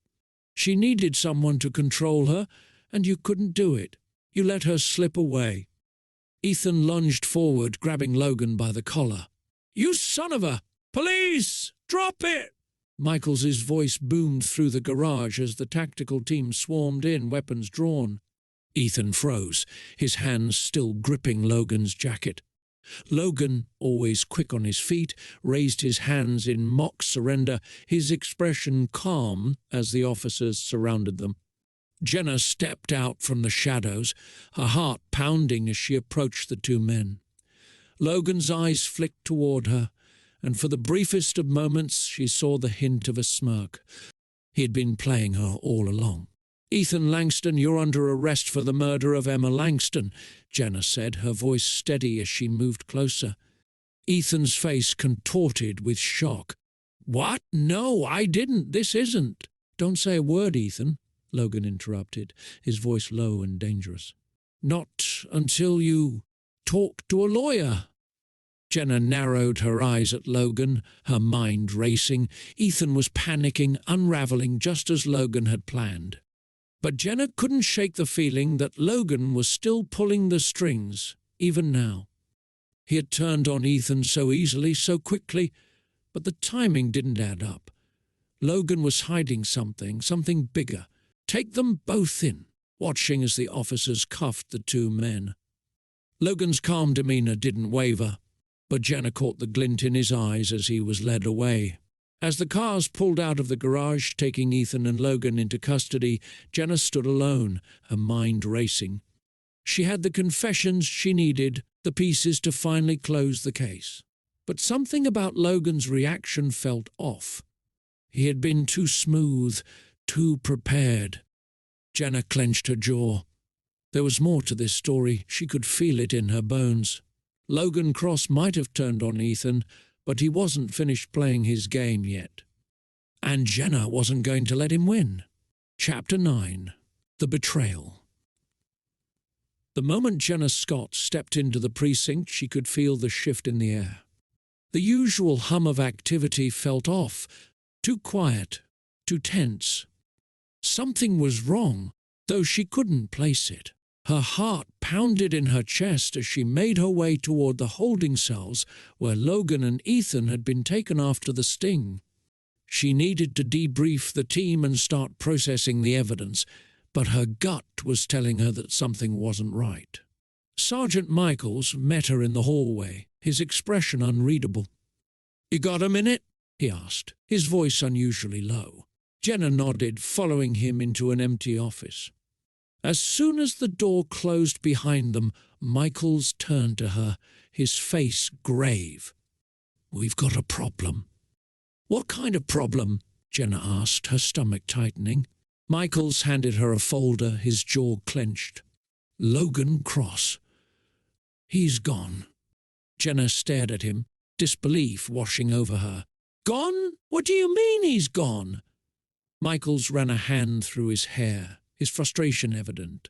S1: She needed someone to control her, and you couldn't do it. You let her slip away." Ethan lunged forward, grabbing Logan by the collar. "You son of a... Police! Drop it!" Michaels's voice boomed through the garage as the tactical team swarmed in, weapons drawn. Ethan froze, his hands still gripping Logan's jacket. Logan, always quick on his feet, raised his hands in mock surrender, his expression calm as the officers surrounded them. Jenna stepped out from the shadows, her heart pounding as she approached the two men. Logan's eyes flicked toward her, and for the briefest of moments she saw the hint of a smirk. He had been playing her all along. "Ethan Langston, you're under arrest for the murder of Emma Langston," Jenna said, her voice steady as she moved closer. Ethan's face contorted with shock. "What? No, I didn't. This isn't." "Don't say a word, Ethan," Logan interrupted, his voice low and dangerous. "Not until you talk to a lawyer." Jenna narrowed her eyes at Logan, her mind racing. Ethan was panicking, unraveling just as Logan had planned. But Jenna couldn't shake the feeling that Logan was still pulling the strings, even now. He had turned on Ethan so easily, so quickly, but the timing didn't add up. Logan was hiding something bigger. Take them both in, watching as the officers cuffed the two men. Logan's calm demeanor didn't waver, but Jenna caught the glint in his eyes as he was led away. As the cars pulled out of the garage, taking Ethan and Logan into custody, Jenna stood alone, her mind racing. She had the confessions she needed, the pieces to finally close the case. But something about Logan's reaction felt off. He had been too smooth, too prepared. Jenna clenched her jaw. There was more to this story. She could feel it in her bones. Logan Cross might have turned on Ethan, but he wasn't finished playing his game yet. And Jenna wasn't going to let him win. Chapter 9. The Betrayal. The moment Jenna Scott stepped into the precinct, she could feel the shift in the air. The usual hum of activity felt off, too quiet, too tense. Something was wrong, though she couldn't place it. Her heart pounded in her chest as she made her way toward the holding cells where Logan and Ethan had been taken after the sting. She needed to debrief the team and start processing the evidence, but her gut was telling her that something wasn't right. Sergeant Michaels met her in the hallway, his expression unreadable. "You got a minute?" he asked, his voice unusually low. Jenna nodded, following him into an empty office. As soon as the door closed behind them, Michaels turned to her, his face grave. "We've got a problem." "What kind of problem?" Jenna asked, her stomach tightening. Michaels handed her a folder, his jaw clenched. "Logan Cross. He's gone." Jenna stared at him, disbelief washing over her. "Gone? What do you mean he's gone?" Michaels ran a hand through his hair. his frustration evident.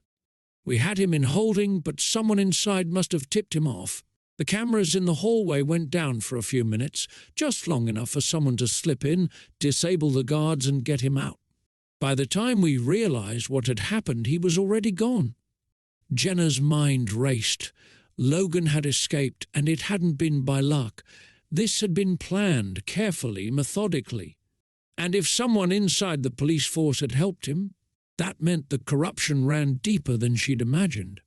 S1: "We had him in holding, but someone inside must have tipped him off. The cameras in the hallway went down for a few minutes, just long enough for someone to slip in, disable the guards and get him out. By the time we realized what had happened, he was already gone." Jenna's mind raced. Logan had escaped, and it hadn't been by luck. This had been planned, carefully, methodically. And if someone inside the police force had helped him, that meant the corruption ran deeper than she'd imagined.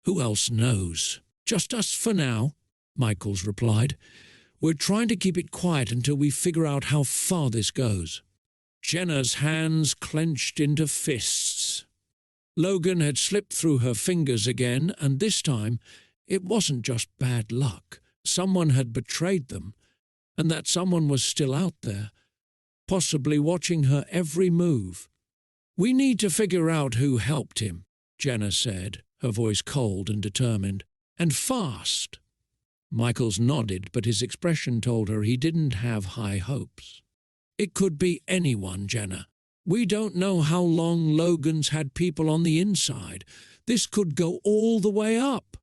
S1: "Who else knows? Just us for now," Michaels replied. "We're trying to keep it quiet until we figure out how far this goes." Jenna's hands clenched into fists. Logan had slipped through her fingers again, and this time it wasn't just bad luck. Someone had betrayed them, and that someone was still out there, possibly watching her every move. "We need to figure out who helped him," Jenna said, her voice cold and determined. "And fast." Michaels nodded, but his expression told her he didn't have high hopes. "It could be anyone, Jenna. We don't know how long Logan's had people on the inside. This could go all the way up."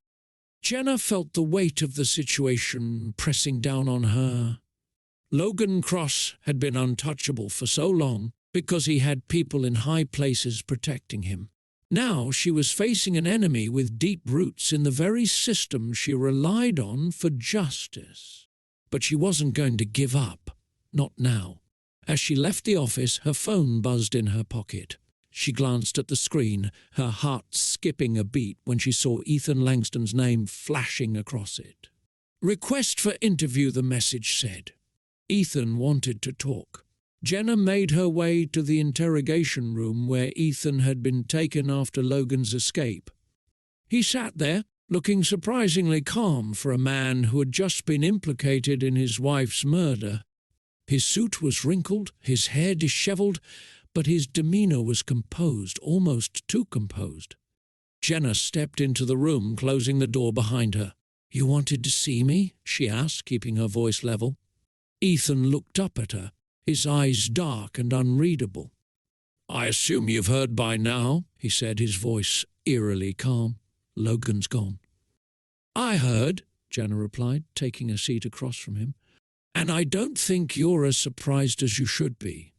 S1: Jenna felt the weight of the situation pressing down on her. Logan Cross had been untouchable for so long because he had people in high places protecting him. Now she was facing an enemy with deep roots in the very system she relied on for justice. But she wasn't going to give up. Not now. As she left the office, her phone buzzed in her pocket. She glanced at the screen, her heart skipping a beat when she saw Ethan Langston's name flashing across it. "Request for interview," the message said. Ethan wanted to talk. Jenna made her way to the interrogation room where Ethan had been taken after Logan's escape. He sat there, looking surprisingly calm for a man who had just been implicated in his wife's murder. His suit was wrinkled, his hair dishevelled, but his demeanour was composed, almost too composed. Jenna stepped into the room, closing the door behind her. "You wanted to see me?" she asked, keeping her voice level. Ethan looked up at her, his eyes dark and unreadable. "I assume you've heard by now," he said, his voice eerily calm. "Logan's gone." "I heard," Jenna replied, taking a seat across from him. "And I don't think you're as surprised as you should be."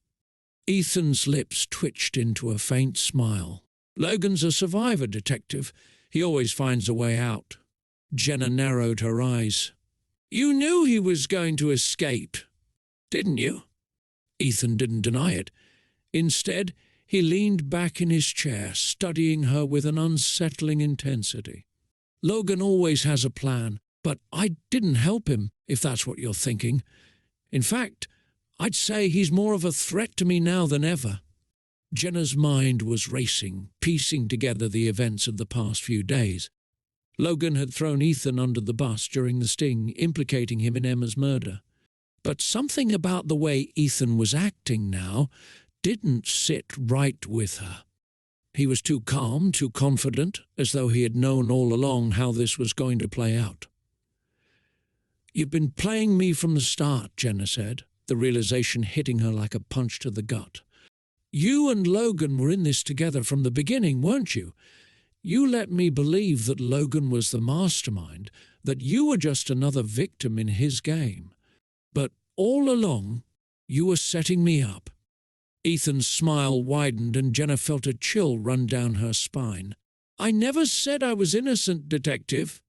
S1: Ethan's lips twitched into a faint smile. "Logan's a survivor, Detective. He always finds a way out." Jenna narrowed her eyes. "You knew he was going to escape, didn't you?" Ethan didn't deny it. Instead, he leaned back in his chair, studying her with an unsettling intensity. "Logan always has a plan, but I didn't help him, if that's what you're thinking. In fact, I'd say he's more of a threat to me now than ever." Jenna's mind was racing, piecing together the events of the past few days. Logan had thrown Ethan under the bus during the sting, implicating him in Emma's murder. But something about the way Ethan was acting now didn't sit right with her. He was too calm, too confident, as though he had known all along how this was going to play out. "You've been playing me from the start," Jenna said, the realization hitting her like a punch to the gut. "You and Logan were in this together from the beginning, weren't you? You let me believe that Logan was the mastermind, that you were just another victim in his game. But all along, you were setting me up." Ethan's smile widened and Jenna felt a chill run down her spine. "I never said I was innocent, Detective.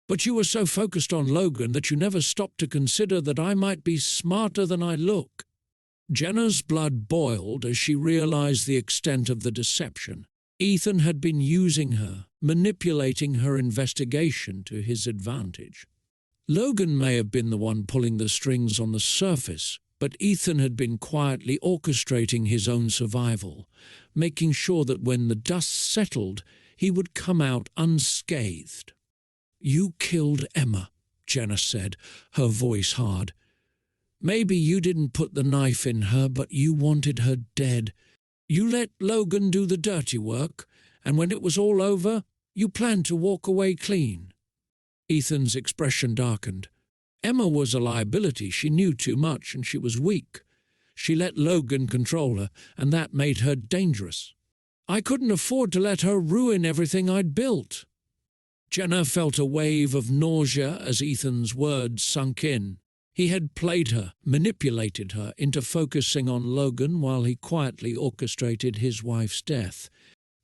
S1: But you were so focused on Logan that you never stopped to consider that I might be smarter than I look." Jenna's blood boiled as she realized the extent of the deception. Ethan had been using her, manipulating her investigation to his advantage. Logan may have been the one pulling the strings on the surface, but Ethan had been quietly orchestrating his own survival, making sure that when the dust settled, he would come out unscathed. "You killed Emma," Jenna said, her voice hard. "Maybe you didn't put the knife in her, but you wanted her dead. You let Logan do the dirty work, and when it was all over, you planned to walk away clean." Ethan's expression darkened. Emma was a liability. She knew too much, and she was weak. She let Logan control her, and that made her dangerous. I couldn't afford to let her ruin everything I'd built." Jenna felt a wave of nausea as Ethan's words sunk in. He had played her, manipulated her into focusing on Logan while he quietly orchestrated his wife's death.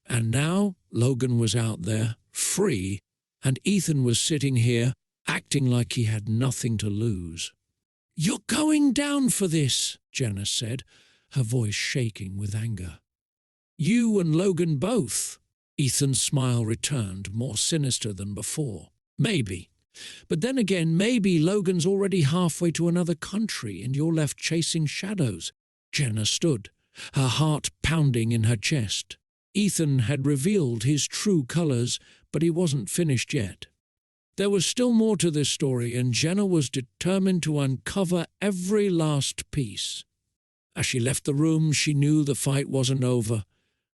S1: And now Logan was out there, free, and Ethan was sitting here, acting like he had nothing to lose. "You're going down for this," Jenna said, her voice shaking with anger. "You and Logan both." Ethan's smile returned, more sinister than before. "Maybe. But then again, maybe Logan's already halfway to another country and you're left chasing shadows." Jenna stood, her heart pounding in her chest. Ethan had revealed his true colours, but he wasn't finished yet. There was still more to this story, and Jenna was determined to uncover every last piece. As she left the room, she knew the fight wasn't over.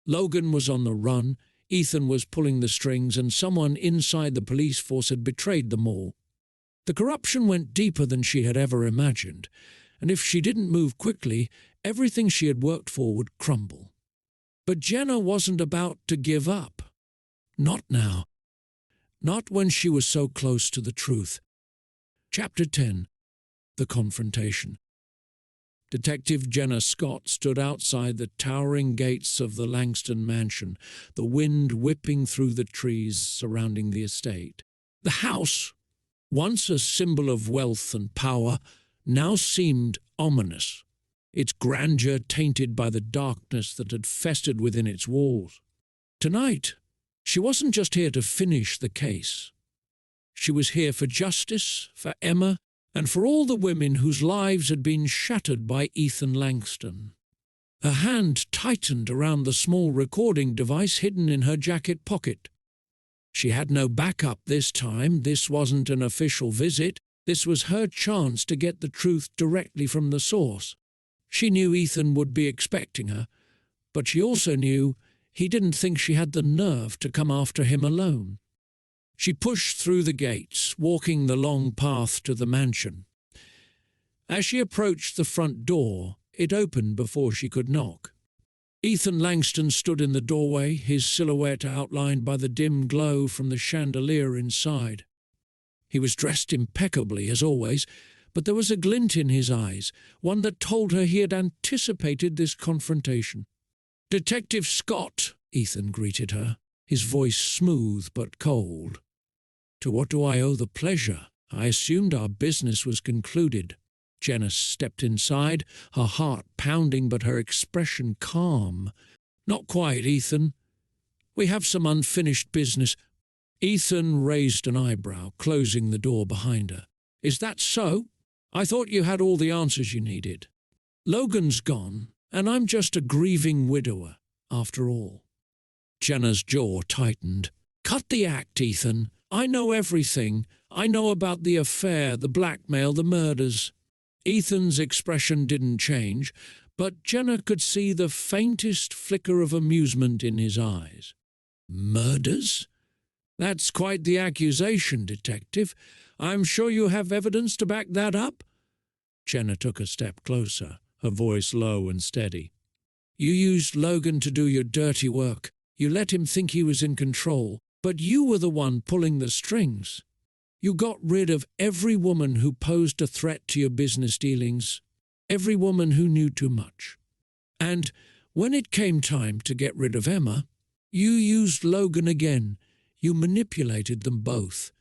S1: Logan was on the run, Ethan was pulling the strings, and someone inside the police force had betrayed them all. The corruption went deeper than she had ever imagined, and if she didn't move quickly, everything she had worked for would crumble. But Jenna wasn't about to give up. Not now. Not when she was so close to the truth. Chapter 10. The Confrontation. Detective Jenna Scott stood outside the towering gates of the Langston mansion, the wind whipping through the trees surrounding the estate. The house, once a symbol of wealth and power, now seemed ominous, its grandeur tainted by the darkness that had festered within its walls. Tonight, she wasn't just here to finish the case. She was here for justice, for Emma, and for all the women whose lives had been shattered by Ethan Langston. Her hand tightened around the small recording device hidden in her jacket pocket. She had no backup this time. This wasn't an official visit. This was her chance to get the truth directly from the source. She knew Ethan would be expecting her, but she also knew he didn't think she had the nerve to come after him alone. She pushed through the gates, walking the long path to the mansion. As she approached the front door, it opened before she could knock. Ethan Langston stood in the doorway, his silhouette outlined by the dim glow from the chandelier inside. He was dressed impeccably, as always, but there was a glint in his eyes, one that told her he had anticipated this confrontation. "Detective Scott," Ethan greeted her, his voice smooth but cold. "To what do I owe the pleasure? I assumed our business was concluded." Jenna stepped inside, her heart pounding but her expression calm. "Not quite, Ethan. We have some unfinished business." Ethan raised an eyebrow, closing the door behind her. "Is that so? I thought you had all the answers you needed. Logan's gone, and I'm just a grieving widower, after all." Jenna's jaw tightened. "Cut the act, Ethan. I know everything. I know about the affair, the blackmail, the murders." Ethan's expression didn't change, but Jenna could see the faintest flicker of amusement in his eyes. "Murders? That's quite the accusation, Detective. I'm sure you have evidence to back that up?" Jenna took a step closer, her voice low and steady. "You used Logan to do your dirty work. You let him think he was in control, but you were the one pulling the strings. You got rid of every woman who posed a threat to your business dealings, every woman who knew too much. And when it came time to get rid of Emma, you used Logan again. You manipulated them both."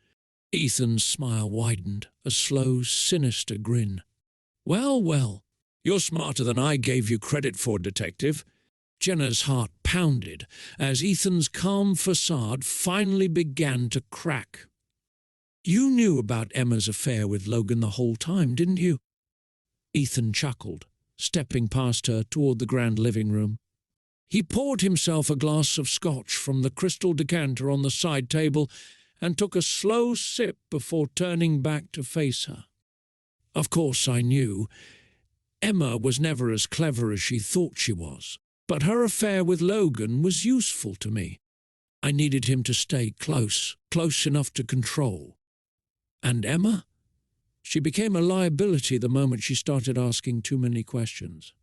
S1: Ethan's smile widened, a slow, sinister grin. "Well, well, you're smarter than I gave you credit for, Detective." Jenna's heart pounded as Ethan's calm facade finally began to crack. "You knew about Emma's affair with Logan the whole time, didn't you?" Ethan chuckled, stepping past her toward the grand living room. He poured himself a glass of scotch from the crystal decanter on the side table and took a slow sip before turning back to face her. "Of course I knew. Emma was never as clever as she thought she was, but her affair with Logan was useful to me. I needed him to stay close, close enough to control. And Emma? She became a liability the moment she started asking too many questions."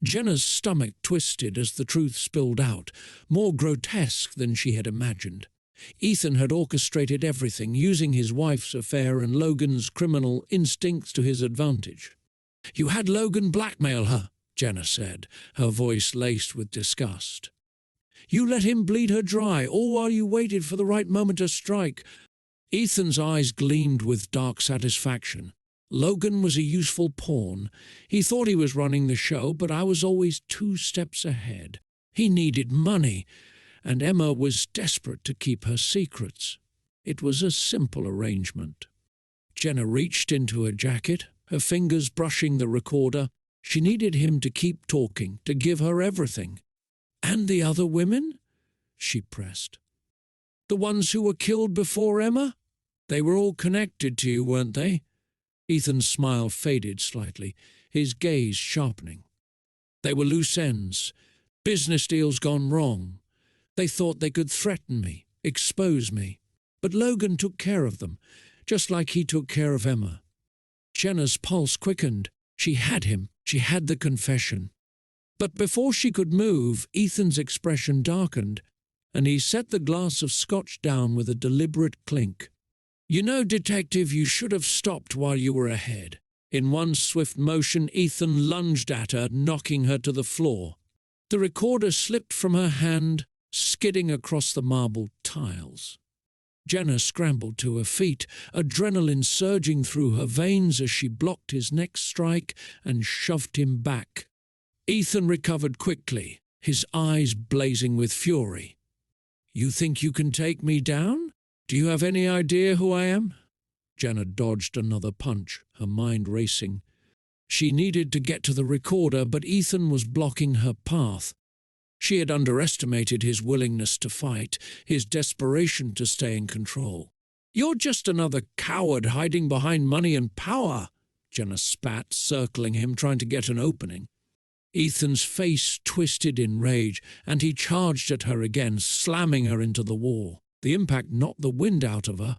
S1: Jenna's stomach twisted as the truth spilled out, more grotesque than she had imagined. Ethan had orchestrated everything, using his wife's affair and Logan's criminal instincts to his advantage. "You had Logan blackmail her," Jenna said, her voice laced with disgust. "You let him bleed her dry, all while you waited for the right moment to strike." Ethan's eyes gleamed with dark satisfaction. Logan was a useful pawn. He thought he was running the show, but I was always 2 steps ahead. He needed money, and Emma was desperate to keep her secrets. It was a simple arrangement. Jenna reached into her jacket, her fingers brushing the recorder. She needed him to keep talking, to give her everything. "And the other women?" she pressed. "The ones who were killed before Emma? They were all connected to you, weren't they?" Ethan's smile faded slightly, his gaze sharpening. "They were loose ends, business deals gone wrong. They thought they could threaten me, expose me. But Logan took care of them, just like he took care of Emma." Jenna's pulse quickened. She had him. She had the confession. But before she could move, Ethan's expression darkened, and he set the glass of scotch down with a deliberate clink. "You know, Detective, you should have stopped while you were ahead." In one swift motion, Ethan lunged at her, knocking her to the floor. The recorder slipped from her hand, skidding across the marble tiles. Jenna scrambled to her feet, adrenaline surging through her veins as she blocked his next strike and shoved him back. Ethan recovered quickly, his eyes blazing with fury. "You think you can take me down? Do you have any idea who I am?" Jenna dodged another punch, her mind racing. She needed to get to the recorder, but Ethan was blocking her path. She had underestimated his willingness to fight, his desperation to stay in control. "You're just another coward hiding behind money and power," Jenna spat, circling him, trying to get an opening. Ethan's face twisted in rage, and he charged at her again, slamming her into the wall. The impact knocked the wind out of her,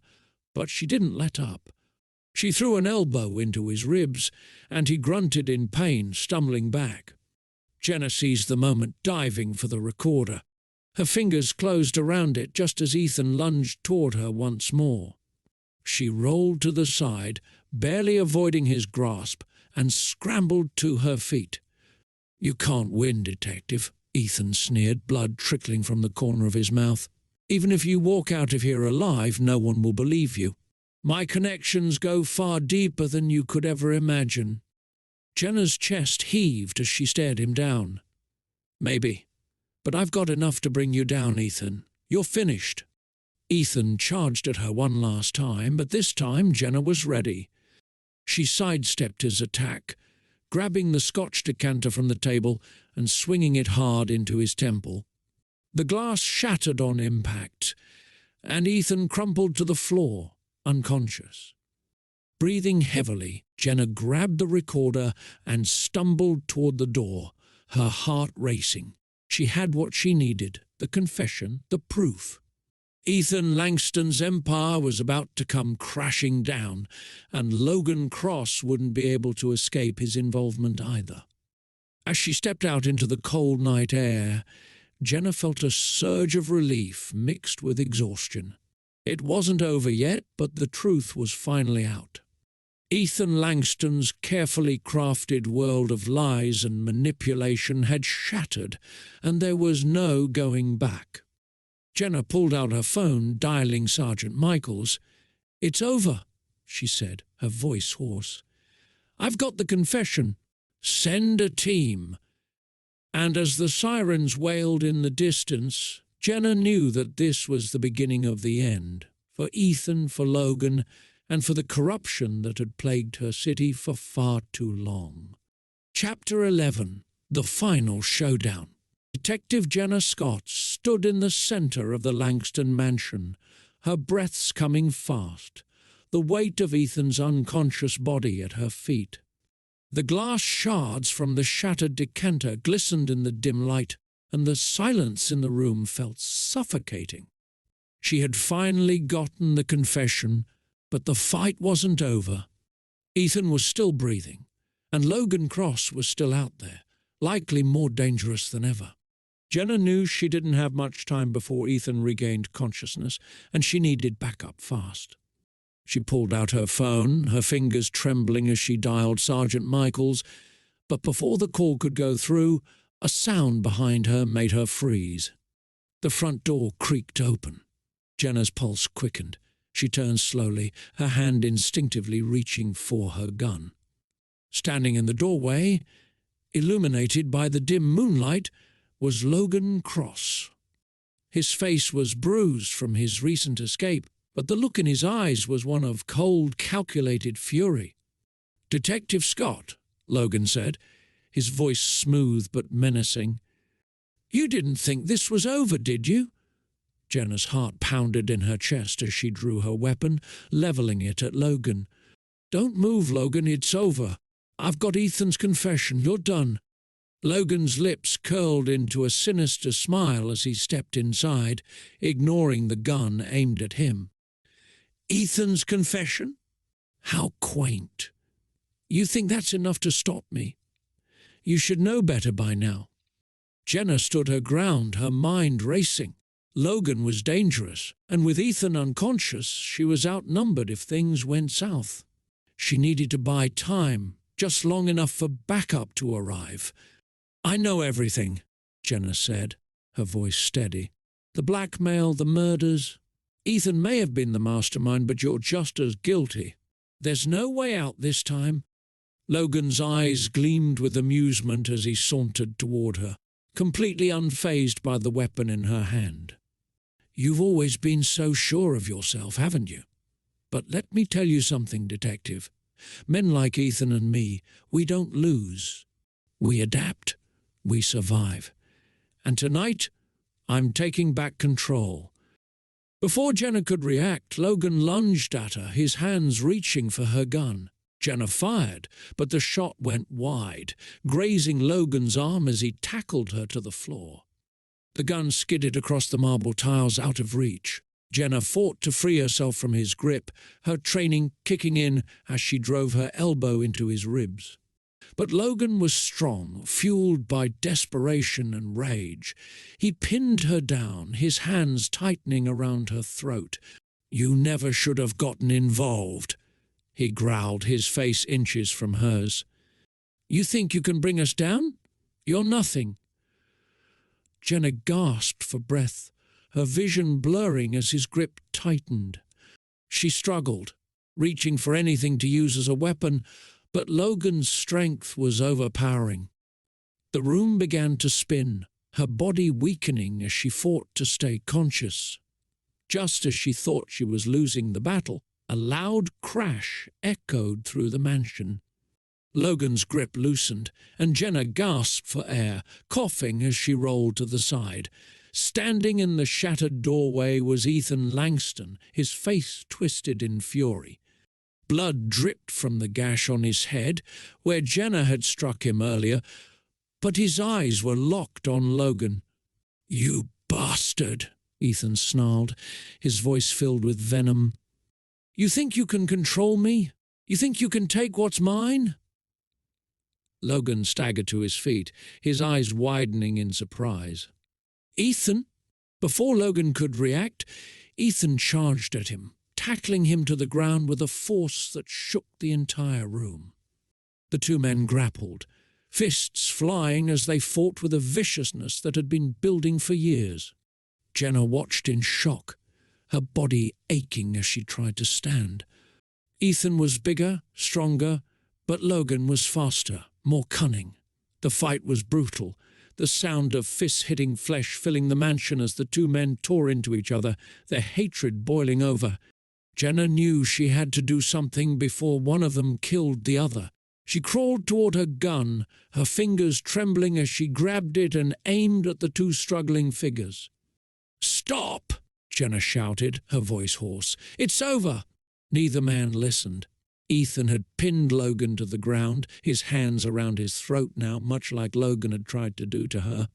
S1: but she didn't let up. She threw an elbow into his ribs, and he grunted in pain, stumbling back. Jenna seized the moment, diving for the recorder. Her fingers closed around it just as Ethan lunged toward her once more. She rolled to the side, barely avoiding his grasp, and scrambled to her feet. "You can't win, Detective," Ethan sneered, blood trickling from the corner of his mouth. "Even if you walk out of here alive, no one will believe you. My connections go far deeper than you could ever imagine." Jenna's chest heaved as she stared him down. "Maybe, but I've got enough to bring you down, Ethan. You're finished." Ethan charged at her one last time, but this time Jenna was ready. She sidestepped his attack, grabbing the scotch decanter from the table and swinging it hard into his temple. The glass shattered on impact, and Ethan crumpled to the floor, unconscious. Breathing heavily, Jenna grabbed the recorder and stumbled toward the door, her heart racing. She had what she needed, the confession, the proof. Ethan Langston's empire was about to come crashing down, and Logan Cross wouldn't be able to escape his involvement either. As she stepped out into the cold night air, Jenna felt a surge of relief mixed with exhaustion. It wasn't over yet, but the truth was finally out. Ethan Langston's carefully crafted world of lies and manipulation had shattered, and there was no going back. Jenna pulled out her phone, dialing Sergeant Michaels. "It's over," she said, her voice hoarse. "I've got the confession. Send a team." And as the sirens wailed in the distance, Jenna knew that this was the beginning of the end, for Ethan, for Logan, and for the corruption that had plagued her city for far too long. Chapter 11. The Final Showdown. Detective Jenna Scott stood in the center of the Langston mansion, her breaths coming fast, the weight of Ethan's unconscious body at her feet. The glass shards from the shattered decanter glistened in the dim light, and the silence in the room felt suffocating. She had finally gotten the confession, but the fight wasn't over. Ethan was still breathing, and Logan Cross was still out there, likely more dangerous than ever. Jenna knew she didn't have much time before Ethan regained consciousness, and she needed backup fast. She pulled out her phone, her fingers trembling as she dialed Sergeant Michaels, but before the call could go through, a sound behind her made her freeze. The front door creaked open. Jenna's pulse quickened. She turned slowly, her hand instinctively reaching for her gun. Standing in the doorway, illuminated by the dim moonlight, was Logan Cross. His face was bruised from his recent escape, but the look in his eyes was one of cold, calculated fury. "Detective Scott," Logan said, his voice smooth but menacing. "You didn't think this was over, did you?" Jenna's heart pounded in her chest as she drew her weapon, leveling it at Logan. "Don't move, Logan, it's over. I've got Ethan's confession, you're done." Logan's lips curled into a sinister smile as he stepped inside, ignoring the gun aimed at him. "Ethan's confession? How quaint. You think that's enough to stop me? You should know better by now." Jenna stood her ground, her mind racing. Logan was dangerous, and with Ethan unconscious, she was outnumbered if things went south. She needed to buy time, just long enough for backup to arrive. "I know everything," Jenna said, her voice steady. "The blackmail, the murders. Ethan may have been the mastermind, but you're just as guilty. There's no way out this time." Logan's eyes gleamed with amusement as he sauntered toward her, completely unfazed by the weapon in her hand. "You've always been so sure of yourself, haven't you? But let me tell you something, Detective. Men like Ethan and me, we don't lose. We adapt. We survive. And tonight, I'm taking back control." Before Jenna could react, Logan lunged at her, his hands reaching for her gun. Jenna fired, but the shot went wide, grazing Logan's arm as he tackled her to the floor. The gun skidded across the marble tiles out of reach. Jenna fought to free herself from his grip, her training kicking in as she drove her elbow into his ribs. But Logan was strong, fueled by desperation and rage. He pinned her down, his hands tightening around her throat. "You never should have gotten involved," he growled, his face inches from hers. "You think you can bring us down? You're nothing." Jenna gasped for breath, her vision blurring as his grip tightened. She struggled, reaching for anything to use as a weapon, but Logan's strength was overpowering. The room began to spin, her body weakening as she fought to stay conscious. Just as she thought she was losing the battle, a loud crash echoed through the mansion. Logan's grip loosened, and Jenna gasped for air, coughing as she rolled to the side. Standing in the shattered doorway was Ethan Langston, his face twisted in fury. Blood dripped from the gash on his head, where Jenna had struck him earlier, but his eyes were locked on Logan. "You bastard," Ethan snarled, his voice filled with venom. "You think you can control me? You think you can take what's mine?" Logan staggered to his feet, his eyes widening in surprise. "Ethan?" Before Logan could react, Ethan charged at him, tackling him to the ground with a force that shook the entire room. The two men grappled, fists flying as they fought with a viciousness that had been building for years. Jenna watched in shock, her body aching as she tried to stand. Ethan was bigger, stronger, but Logan was faster, more cunning. The fight was brutal, the sound of fists hitting flesh filling the mansion as the two men tore into each other, their hatred boiling over. Jenna knew she had to do something before one of them killed the other. She crawled toward her gun, her fingers trembling as she grabbed it and aimed at the two struggling figures. "Stop!" Jenna shouted, her voice hoarse. "It's over!" Neither man listened. Ethan had pinned Logan to the ground, his hands around his throat now, much like Logan had tried to do to her.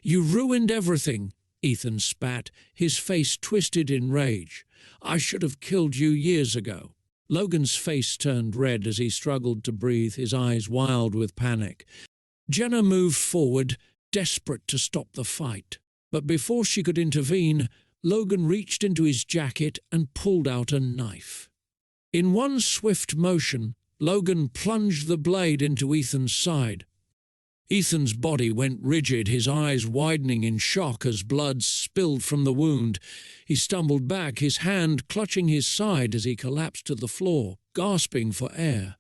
S1: "You ruined everything," Ethan spat, his face twisted in rage. "I should have killed you years ago." Logan's face turned red as he struggled to breathe, his eyes wild with panic. Jenna moved forward, desperate to stop the fight. But before she could intervene, Logan reached into his jacket and pulled out a knife. In one swift motion, Logan plunged the blade into Ethan's side. Ethan's body went rigid, his eyes widening in shock as blood spilled from the wound. He stumbled back, his hand clutching his side as he collapsed to the floor, gasping for air.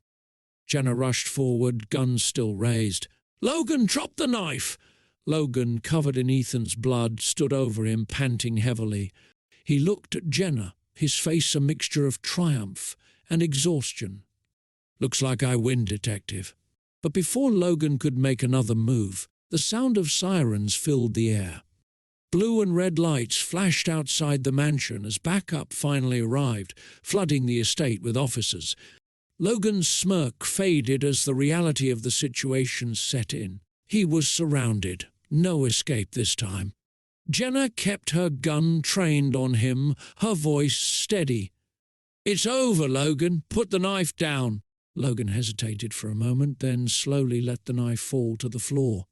S1: Jenna rushed forward, gun still raised. "Logan, drop the knife!" Logan, covered in Ethan's blood, stood over him, panting heavily. He looked at Jenna, his face a mixture of triumph and exhaustion. "Looks like I win, Detective." But before Logan could make another move, the sound of sirens filled the air. Blue and red lights flashed outside the mansion as backup finally arrived, flooding the estate with officers. Logan's smirk faded as the reality of the situation set in. He was surrounded. No escape this time. Jenna kept her gun trained on him, her voice steady. "It's over, Logan. Put the knife down." Logan hesitated for a moment, then slowly let the knife fall to the floor.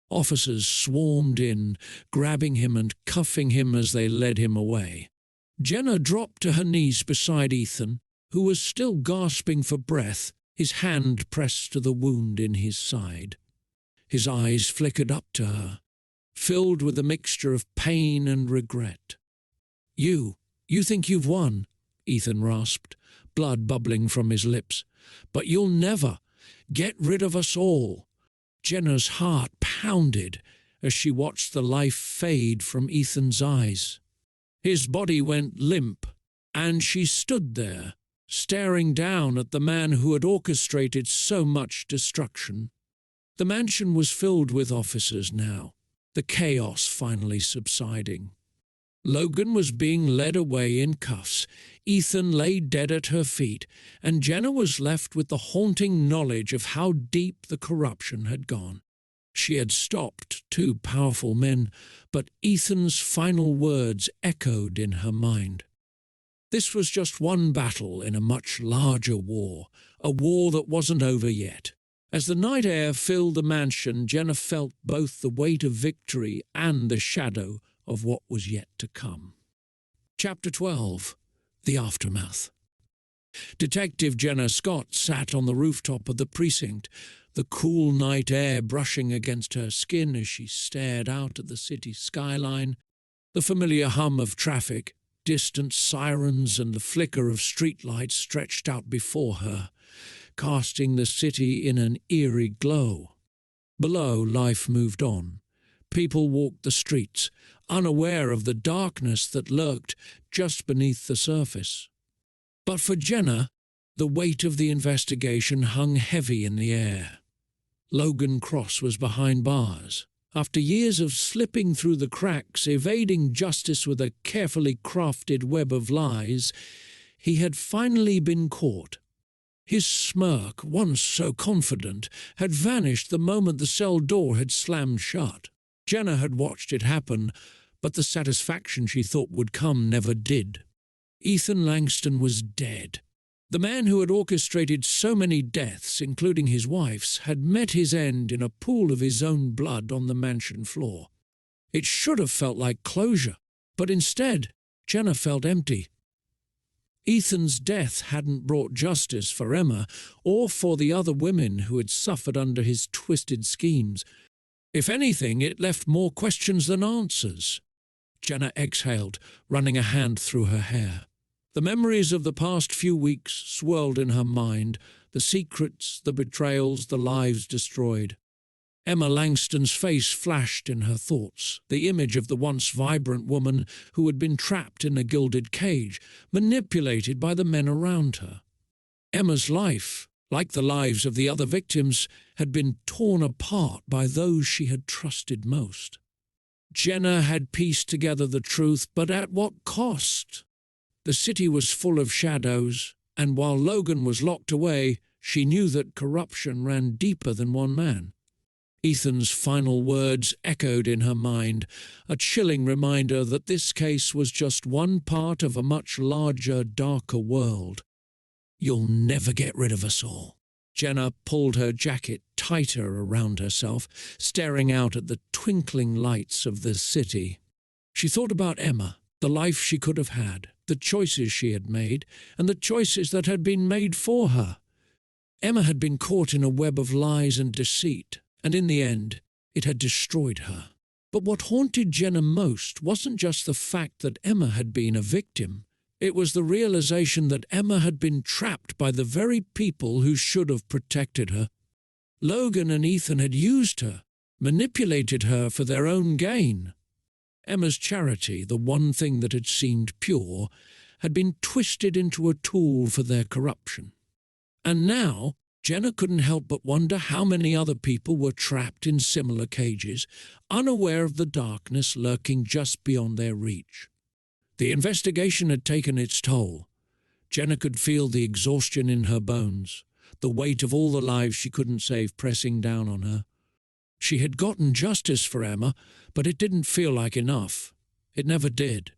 S1: Officers swarmed in, grabbing him and cuffing him as they led him away. Jenna dropped to her knees beside Ethan, who was still gasping for breath, his hand pressed to the wound in his side. His eyes flickered up to her, filled with a mixture of pain and regret. You think you've won," Ethan rasped, blood bubbling from his lips. "But you'll never get rid of us all." Jenna's heart pounded as she watched the life fade from Ethan's eyes. His body went limp, and she stood there, staring down at the man who had orchestrated so much destruction. The mansion was filled with officers now, the chaos finally subsiding. Logan was being led away in cuffs. Ethan lay dead at her feet, and Jenna was left with the haunting knowledge of how deep the corruption had gone. She had stopped two powerful men, but Ethan's final words echoed in her mind. This was just one battle in a much larger war, a war that wasn't over yet. As the night air filled the mansion, Jenna felt both the weight of victory and the shadow of what was yet to come. Chapter 12. The Aftermath. Detective Jenna Scott sat on the rooftop of the precinct, the cool night air brushing against her skin as she stared out at the city skyline. The familiar hum of traffic, distant sirens and the flicker of streetlights stretched out before her, casting the city in an eerie glow. Below, life moved on. People walked the streets, unaware of the darkness that lurked just beneath the surface. But for Jenna, the weight of the investigation hung heavy in the air. Logan Cross was behind bars. After years of slipping through the cracks, evading justice with a carefully crafted web of lies, he had finally been caught. His smirk, once so confident, had vanished the moment the cell door had slammed shut. Jenna had watched it happen, but the satisfaction she thought would come never did. Ethan Langston was dead. The man who had orchestrated so many deaths, including his wife's, had met his end in a pool of his own blood on the mansion floor. It should have felt like closure, but instead, Jenna felt empty. Ethan's death hadn't brought justice for Emma or for the other women who had suffered under his twisted schemes. If anything, it left more questions than answers. Jenna exhaled, running a hand through her hair. The memories of the past few weeks swirled in her mind, the secrets, the betrayals, the lives destroyed. Emma Langston's face flashed in her thoughts, the image of the once vibrant woman who had been trapped in a gilded cage, manipulated by the men around her. Emma's life, like the lives of the other victims, had been torn apart by those she had trusted most. Jenna had pieced together the truth, but at what cost? The city was full of shadows, and while Logan was locked away, she knew that corruption ran deeper than one man. Ethan's final words echoed in her mind, a chilling reminder that this case was just one part of a much larger, darker world. "You'll never get rid of us all," Jenna pulled her jacket tighter around herself, staring out at the twinkling lights of the city. She thought about Emma, the life she could have had, the choices she had made, and the choices that had been made for her. Emma had been caught in a web of lies and deceit, and in the end, it had destroyed her. But what haunted Jenna most wasn't just the fact that Emma had been a victim. It was the realization that Emma had been trapped by the very people who should have protected her. Logan and Ethan had used her, manipulated her for their own gain. Emma's charity, the one thing that had seemed pure, had been twisted into a tool for their corruption. And now, Jenna couldn't help but wonder how many other people were trapped in similar cages, unaware of the darkness lurking just beyond their reach. The investigation had taken its toll. Jenna could feel the exhaustion in her bones, the weight of all the lives she couldn't save pressing down on her. She had gotten justice for Emma, but it didn't feel like enough. It never did.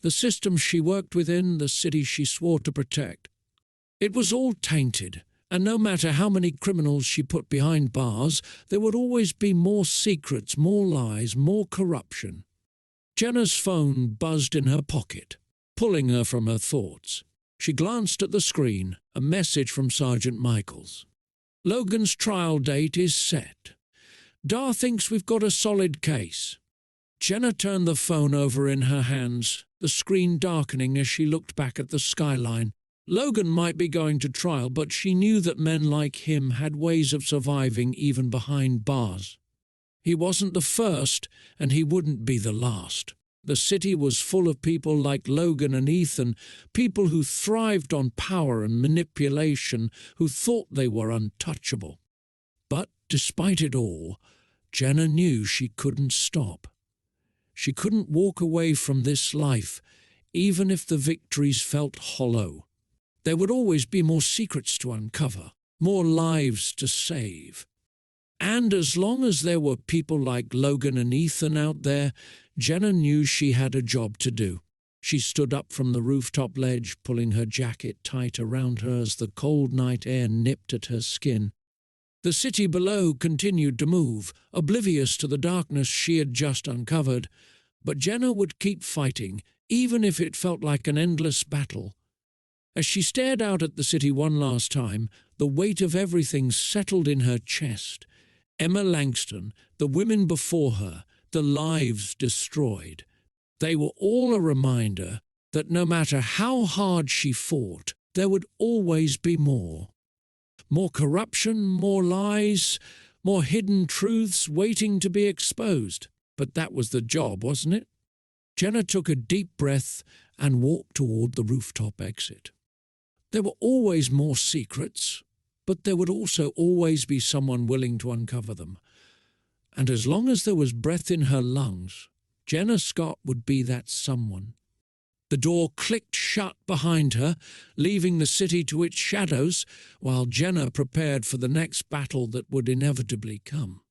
S1: The systems she worked within, the city she swore to protect, it was all tainted, and no matter how many criminals she put behind bars, there would always be more secrets, more lies, more corruption. Jenna's phone buzzed in her pocket, pulling her from her thoughts. She glanced at the screen, a message from Sergeant Michaels. Logan's trial date is set. Dar thinks we've got a solid case. Jenna turned the phone over in her hands, the screen darkening as she looked back at the skyline. Logan might be going to trial, but she knew that men like him had ways of surviving even behind bars. He wasn't the first, and he wouldn't be the last. The city was full of people like Logan and Ethan, people who thrived on power and manipulation, who thought they were untouchable. But despite it all, Jenna knew she couldn't stop. She couldn't walk away from this life, even if the victories felt hollow. There would always be more secrets to uncover, more lives to save. And as long as there were people like Logan and Ethan out there, Jenna knew she had a job to do. She stood up from the rooftop ledge, pulling her jacket tight around her as the cold night air nipped at her skin. The city below continued to move, oblivious to the darkness she had just uncovered, but Jenna would keep fighting, even if it felt like an endless battle. As she stared out at the city one last time, the weight of everything settled in her chest. Emma Langston, the women before her, the lives destroyed. They were all a reminder that no matter how hard she fought, there would always be more. More corruption, more lies, more hidden truths waiting to be exposed. But that was the job, wasn't it? Jenna took a deep breath and walked toward the rooftop exit. There were always more secrets, but there would also always be someone willing to uncover them. And as long as there was breath in her lungs, Jenna Scott would be that someone. The door clicked shut behind her, leaving the city to its shadows, while Jenna prepared for the next battle that would inevitably come.